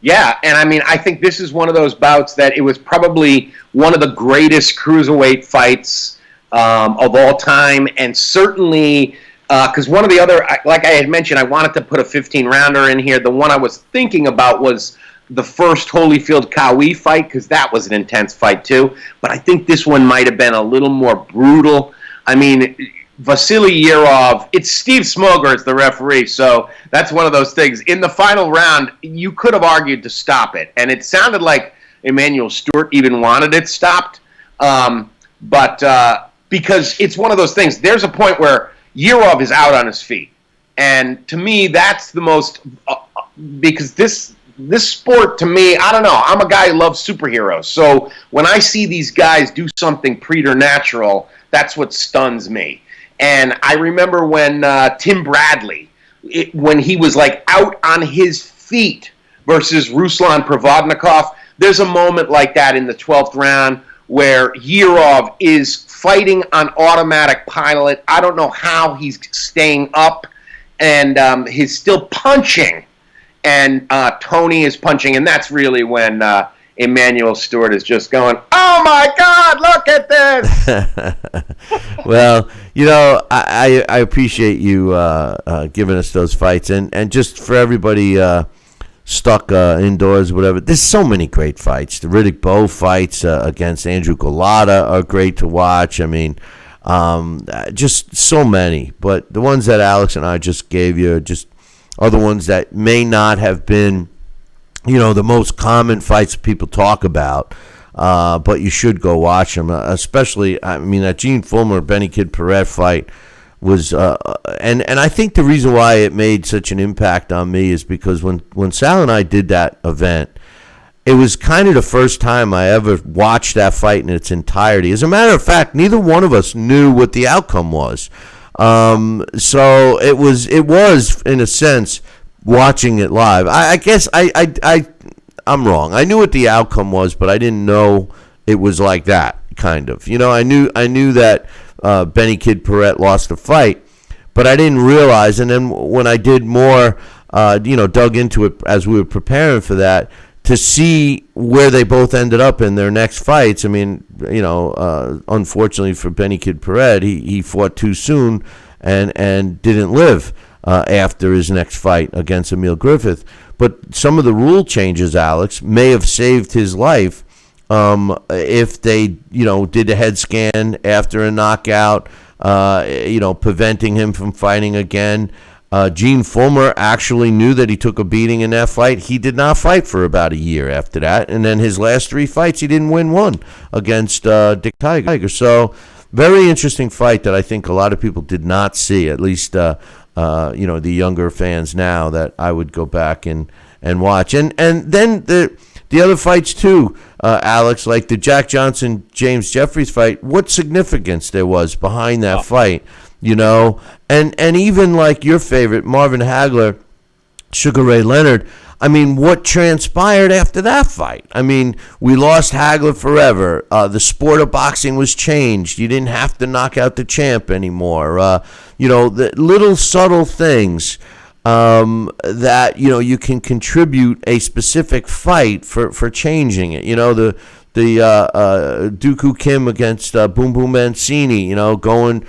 Yeah, and I think this is one of those bouts that it was probably one of the greatest cruiserweight fights of all time, and certainly because one of the other, like I had mentioned, I wanted to put a 15-rounder in here. The one I was thinking about was the first Holyfield-Cowie fight, because that was an intense fight too. But I think this one might have been a little more brutal. Vasily Yurov, it's Steve Smoger as the referee, so that's one of those things. In the final round, you could have argued to stop it, and it sounded like Emmanuel Stewart even wanted it stopped. But because it's one of those things, there's a point where Yurov is out on his feet. And to me, that's the most, because this sport, to me, I don't know. I'm a guy who loves superheroes. So when I see these guys do something preternatural, that's what stuns me. And I remember when Tim Bradley, when he was out on his feet versus Ruslan Provodnikov, there's a moment like that in the 12th round where Yurov is fighting on automatic pilot. I don't know how he's staying up, and he's still punching. And Tony is punching, and that's really when Emmanuel Stewart is just going, "Oh my God, look at this!"
Well, I appreciate you giving us those fights, and just for everybody stuck indoors, whatever. There's so many great fights. The Riddick Bowe fights against Andrew Golota are great to watch. Just so many. But the ones that Alex and I just gave you are the ones that may not have been, the most common fights people talk about, but you should go watch them. Especially, that Gene Fullmer Benny Kid Paret fight was, and I think the reason why it made such an impact on me is because when Sal and I did that event, it was kind of the first time I ever watched that fight in its entirety. As a matter of fact, neither one of us knew what the outcome was. So it was in a sense watching it live. I guess I'm wrong. I knew what the outcome was, but I didn't know it was like that kind of. I knew that Benny Kid Paret lost the fight, but I didn't realize. And then when I did more, dug into it as we were preparing for that, to see where they both ended up in their next fights. Unfortunately for Benny Kid Paret, he fought too soon and didn't live after his next fight against Emil Griffith. But some of the rule changes, Alex, may have saved his life if they, did a head scan after a knockout, preventing him from fighting again. Gene Fullmer actually knew that he took a beating in that fight. He did not fight for about a year after that. And then his last 3 fights, he didn't win one against Dick Tiger. So very interesting fight that I think a lot of people did not see, at least, the younger fans now, that I would go back and watch. And then the other fights too, Alex, like the Jack Johnson-James Jeffries fight, what significance there was behind that fight. And even like your favorite, Marvin Hagler, Sugar Ray Leonard, what transpired after that fight? We lost Hagler forever. The sport of boxing was changed. You didn't have to knock out the champ anymore. The little subtle things that, you can contribute a specific fight for changing it. Dooku Kim against Boom Boom Mancini, ending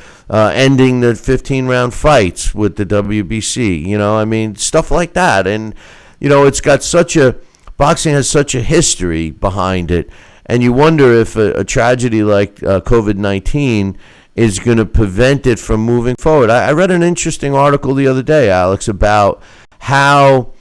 the 15-round fights with the WBC, stuff like that. And, it's got boxing has such a history behind it. And you wonder if a tragedy like COVID-19 is going to prevent it from moving forward. I read an interesting article the other day, Alex, about how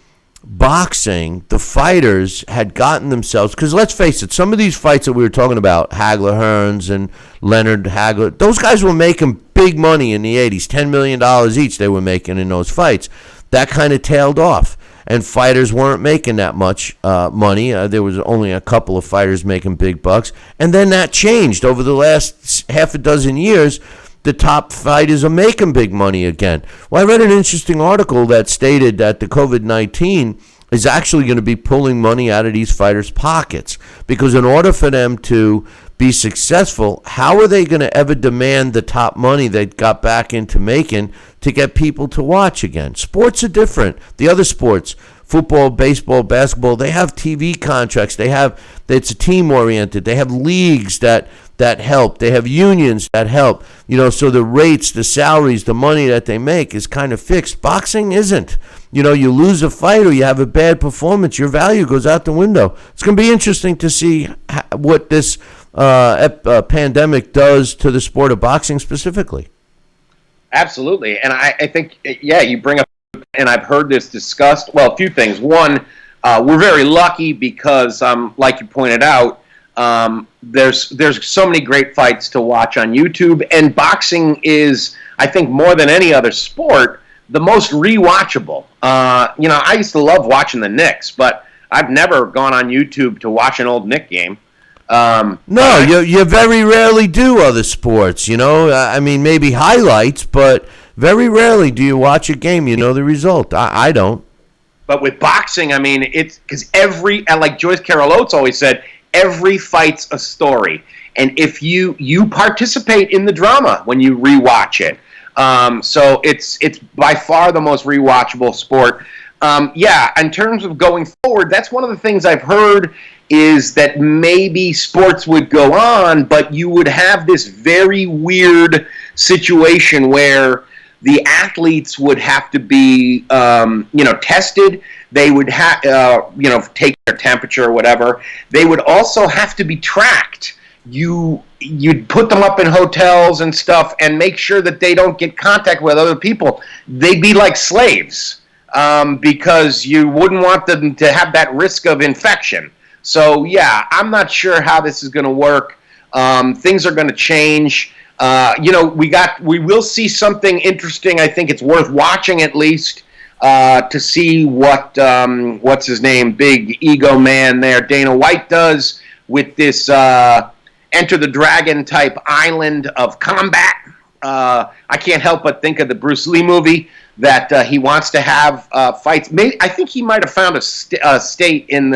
boxing, the fighters had gotten themselves, because let's face it, some of these fights that we were talking about, Hagler Hearns and Leonard Hagler, those guys were making big money in the 80s, $10 million each they were making in those fights. That kind of tailed off, and fighters weren't making that much money. There was only a couple of fighters making big bucks, and then that changed over the last half a dozen years. The top fighters are making big money again. Well, I read an interesting article that stated that the COVID-19 is actually going to be pulling money out of these fighters' pockets, because in order for them to be successful, how are they going to ever demand the top money they got back into making to get people to watch again? Sports are different. The other sports, football, baseball, basketball, they have TV contracts. It's a team oriented. They have leagues that help. They have unions that help. So the rates, the salaries, the money that they make is kind of fixed. Boxing isn't. You lose a fight or you have a bad performance, your value goes out the window. It's going to be interesting to see what this pandemic does to the sport of boxing specifically.
Absolutely. And I think, you bring up, and I've heard this discussed, well, a few things. One, we're very lucky because, like you pointed out, there's so many great fights to watch on YouTube, and boxing is, I think, more than any other sport, the most rewatchable. I used to love watching the Knicks, but I've never gone on YouTube to watch an old Knick game.
No, you very rarely do other sports, maybe highlights, but very rarely do you watch a game, the result. I don't.
But with boxing, it's because like Joyce Carol Oates always said, every fight's a story. And if you participate in the drama when you rewatch it. So it's by far the most rewatchable sport. In terms of going forward, that's one of the things I've heard is that maybe sports would go on, but you would have this very weird situation where the athletes would have to be, tested. They would have, take their temperature or whatever. They would also have to be tracked. You'd put them up in hotels and stuff and make sure that they don't get contact with other people. They'd be like slaves because you wouldn't want them to have that risk of infection. So, I'm not sure how this is going to work. Things are going to change. We will see something interesting. I think it's worth watching at least to see what's his name, big ego man there, Dana White does with this Enter the Dragon type island of combat. I can't help but think of the Bruce Lee movie that he wants to have fights. I think he might have found a state in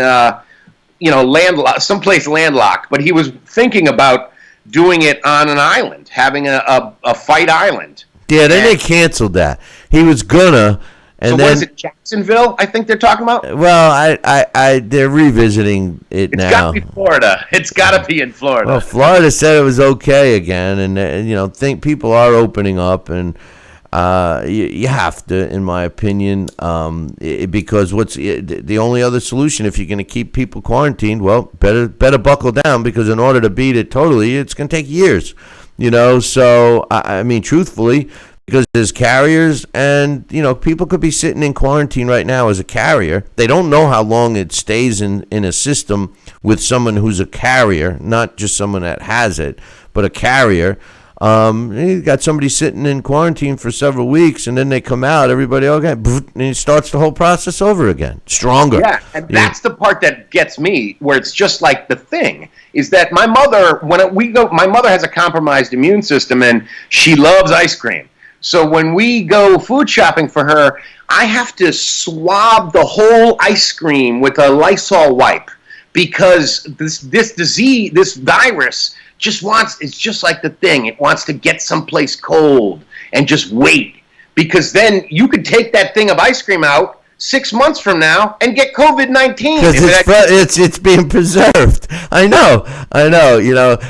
someplace landlocked, but he was thinking about doing it on an island, having a fight island.
Yeah, then they canceled that. He was gonna, and
so
then
what is it, Jacksonville? I think they're talking about.
Well, they're revisiting it now.
It's got to be Florida. It's got to be in Florida.
Well, Florida said it was okay again, and think people are opening up, and you have to, in my opinion, because the only other solution if you're going to keep people quarantined? Well, better buckle down, because in order to beat it totally, it's going to take years. So truthfully, because there's carriers, and people could be sitting in quarantine right now as a carrier. They don't know how long it stays in a system with someone who's a carrier, not just someone that has it, but a carrier. You got somebody sitting in quarantine for several weeks, and then they come out, everybody okay, and it starts the whole process over again, stronger.
Yeah, and that's the part that gets me, where it's just like the thing is that my mother, my mother has a compromised immune system, and she loves ice cream. So when we go food shopping for her, I have to swab the whole ice cream with a Lysol wipe, because this disease, this virus, it's just like the thing. It wants to get someplace cold and just wait, because then you could take that thing of ice cream out, 6 months from now and get COVID-19.
Because it's being preserved. I know.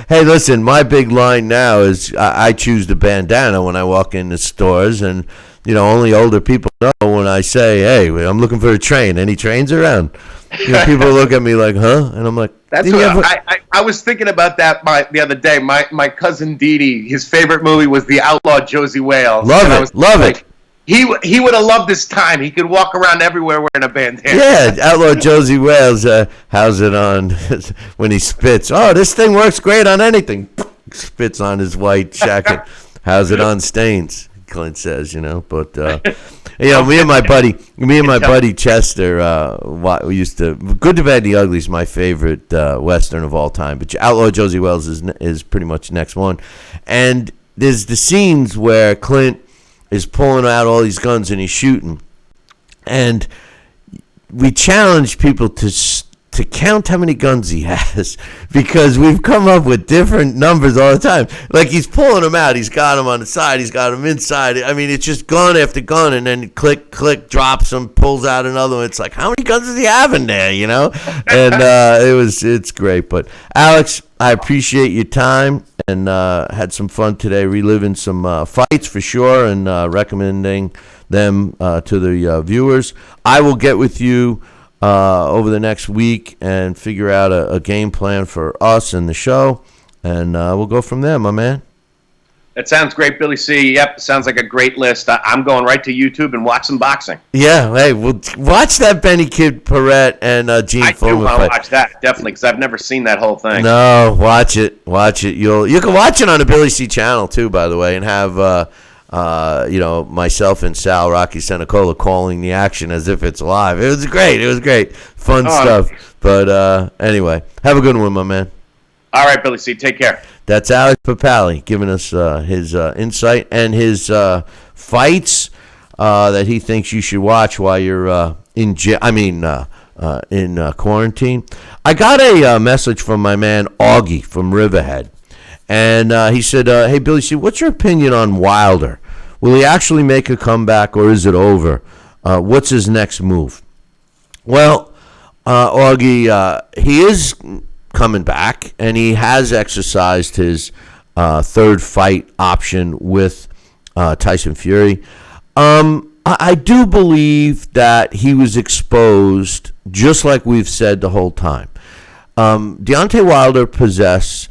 Hey, listen, my big line now is I choose the bandana when I walk in the stores, and only older people know when I say, "Hey, I'm looking for a train. Any trains around?" People look at me like, "Huh?" And I'm like,
"That's what I was thinking about that the other day. My cousin Didi, his favorite movie was The Outlaw Josie Wales.
Love it.
He would have loved this time. He could walk around everywhere wearing a bandana.
Yeah, Outlaw Josie Wales. How's it on when he spits? Oh, this thing works great on anything. Spits on his white jacket. How's it on stains? Clint says, But me and my buddy Chester, we used to. Good, the Bad, and the Ugly is my favorite Western of all time. But Outlaw Josie Wales is pretty much the next one. And there's the scenes where Clint is pulling out all these guns and he's shooting, and we challenge people to count how many guns he has, because we've come up with different numbers all the time. Like, he's pulling them out, he's got them on the side, he's got them inside. I mean, it's just gun after gun, and then click, drops them, pulls out another one. It's like, how many guns does he have in there? And it's great. But Alex, I appreciate your time, and had some fun today reliving some fights for sure, and recommending them to the viewers. I will get with you over the next week and figure out a game plan for us and the show, and we'll go from there, my man.
That sounds great, Billy C. Yep, sounds like a great list. I'm going right to YouTube and watch some boxing.
Yeah, hey, we'll watch that Benny Kid Perrette and Gene Fullman fight.
I do want to watch that, definitely, because I've never seen that whole thing.
No, watch it. You can watch it on the Billy C channel too, by the way, and have myself and Sal Rocky Senecola calling the action as if it's live. It was great. Fun stuff. But anyway, have a good one, my man.
All right, Billy C. Take care.
That's Alex Pierpaoli giving us his insight and his fights that he thinks you should watch while you're in quarantine. I got a message from my man Augie from Riverhead, and he said, "Hey Billy C, what's your opinion on Wilder? Will he actually make a comeback, or is it over? What's his next move?" Well, Augie, he is coming back, and he has exercised his third fight option with Tyson Fury. I do believe that he was exposed, just like we've said the whole time. Deontay Wilder possessed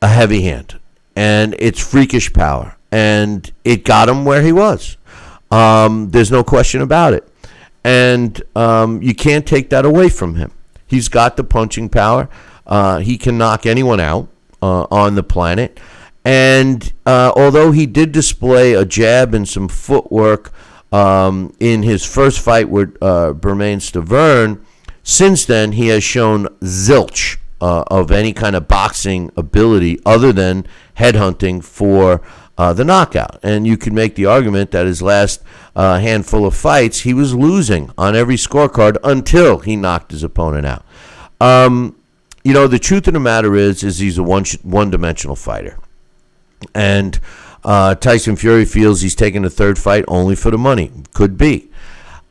a heavy hand, and it's freakish power, and it got him where he was. There's no question about it, and you can't take that away from him. He's got the punching power. He can knock anyone out on the planet. And although he did display a jab and some footwork in his first fight with Bermane Stiverne, since then he has shown zilch of any kind of boxing ability other than headhunting for the knockout. And you could make the argument that his last handful of fights, he was losing on every scorecard until he knocked his opponent out. The truth of the matter is he's a one-dimensional fighter. And Tyson Fury feels he's taking the third fight only for the money. Could be.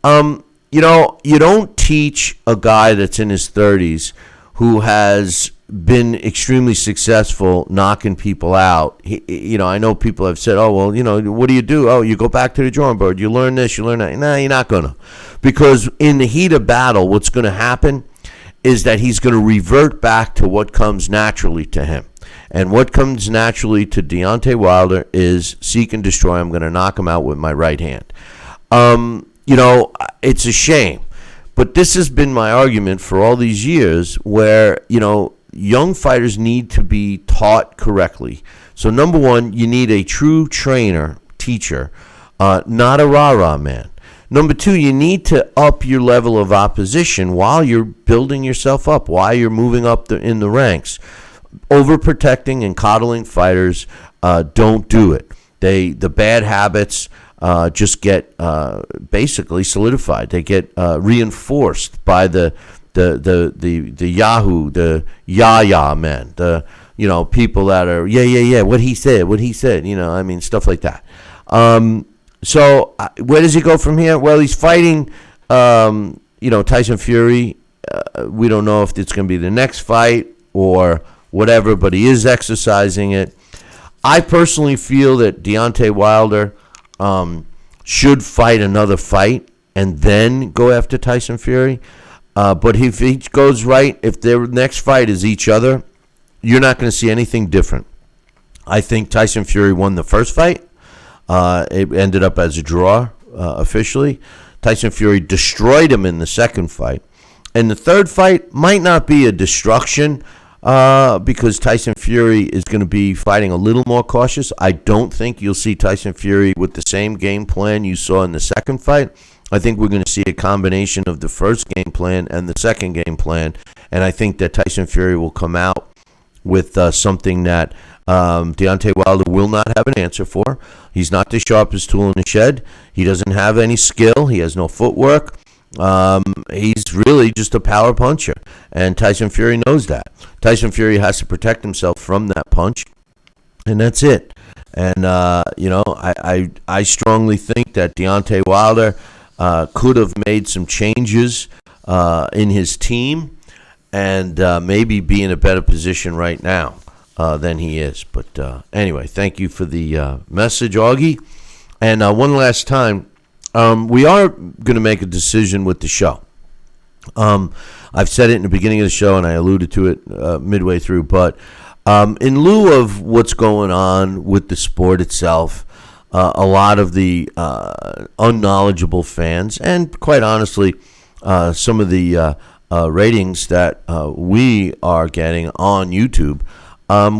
You don't teach a guy that's in his 30s who has been extremely successful knocking people out. I know people have said, oh, well, what do you do? Oh, you go back to the drawing board. You learn this, you learn that. No, you're not going to. Because in the heat of battle, what's going to happen is that he's going to revert back to what comes naturally to him. And what comes naturally to Deontay Wilder is seek and destroy. I'm going to knock him out with my right hand. It's a shame. But this has been my argument for all these years where, young fighters need to be taught correctly. So, number one, you need a true trainer, teacher, not a rah-rah man. Number two, you need to up your level of opposition while you're building yourself up, while you're moving up in the ranks. Overprotecting and coddling fighters don't do it. The bad habits just get basically solidified. They get reinforced by the Yahoo, the Yah men, the people that are what he said, stuff like that. So where does he go from here? Well, he's fighting Tyson Fury, we don't know if it's going to be the next fight or whatever, but he is exercising it. I personally feel that Deontay Wilder should fight another fight and then go after Tyson Fury. But if he goes right, if their next fight is each other, you're not going to see anything different. I think Tyson Fury won the first fight. It ended up as a draw officially. Tyson Fury destroyed him in the second fight. And the third fight might not be a destruction because Tyson Fury is going to be fighting a little more cautious. I don't think you'll see Tyson Fury with the same game plan you saw in the second fight. I think we're going to see a combination of the first game plan and the second game plan. And I think that Tyson Fury will come out with something that Deontay Wilder will not have an answer for. He's not the sharpest tool in the shed. He doesn't have any skill. He has no footwork. He's really just a power puncher, and Tyson Fury knows that. Tyson Fury has to protect himself from that punch, and that's it. And I strongly think that Deontay Wilder could have made some changes in his team, and maybe be in a better position right now than he is. But anyway, thank you for the message, Augie. And one last time, we are going to make a decision with the show. I've said it in the beginning of the show, and I alluded to it midway through. But in lieu of what's going on with the sport itself, a lot of the unknowledgeable fans, and quite honestly, some of the ratings that we are getting on YouTube,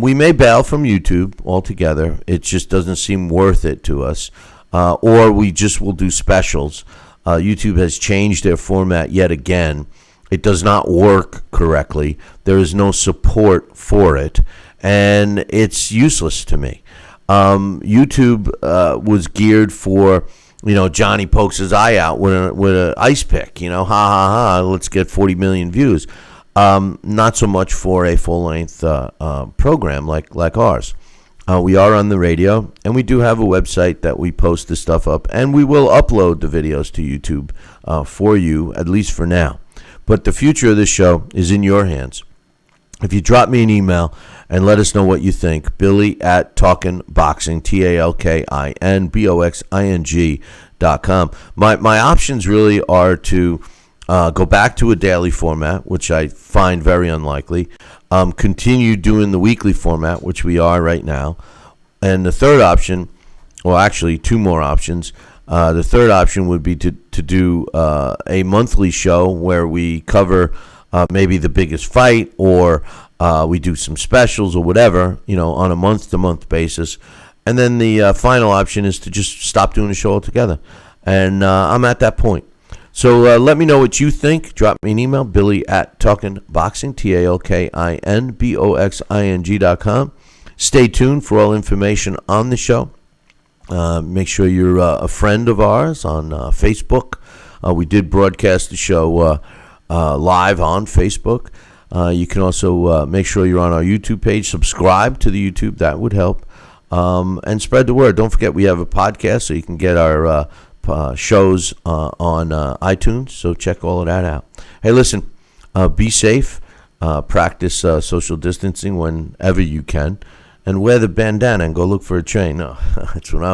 we may bail from YouTube altogether. It just doesn't seem worth it to us. Or we just will do specials. YouTube has changed their format yet again. It does not work correctly. There is no support for it, and it's useless to me. YouTube was geared for, Johnny pokes his eye out with an ice pick. Ha ha ha! Let's get 40 million views. Not so much for a full length program like ours. We are on the radio, and we do have a website that we post this stuff up, and we will upload the videos to YouTube for you, at least for now. But the future of this show is in your hands. If you drop me an email and let us know what you think, Billy@TalkinBoxing, TalkinBoxing.com. My options really are to go back to a daily format, which I find very unlikely. Continue doing the weekly format, which we are right now. And the third option, well, actually two more options. The third option would be to do a monthly show where we cover maybe the biggest fight, or we do some specials or whatever, on a month-to-month basis. And then the final option is to just stop doing the show altogether. And I'm at that point. So let me know what you think. Drop me an email, Billy@TalkinBoxing, TalkinBoxing.com. Stay tuned for all information on the show. Make sure you're a friend of ours on Facebook. We did broadcast the show live on Facebook. You can also make sure you're on our YouTube page. Subscribe to the YouTube. That would help. And spread the word. Don't forget we have a podcast, so you can get our shows on iTunes, so check all of that out. Hey, listen, be safe, practice social distancing whenever you can, and wear the bandana and go look for a train. No, that's what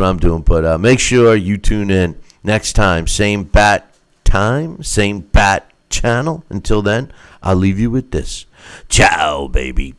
I'm doing. But make sure you tune in next time. Same bat time, same bat channel. Until then, I'll leave you with this. Ciao, baby.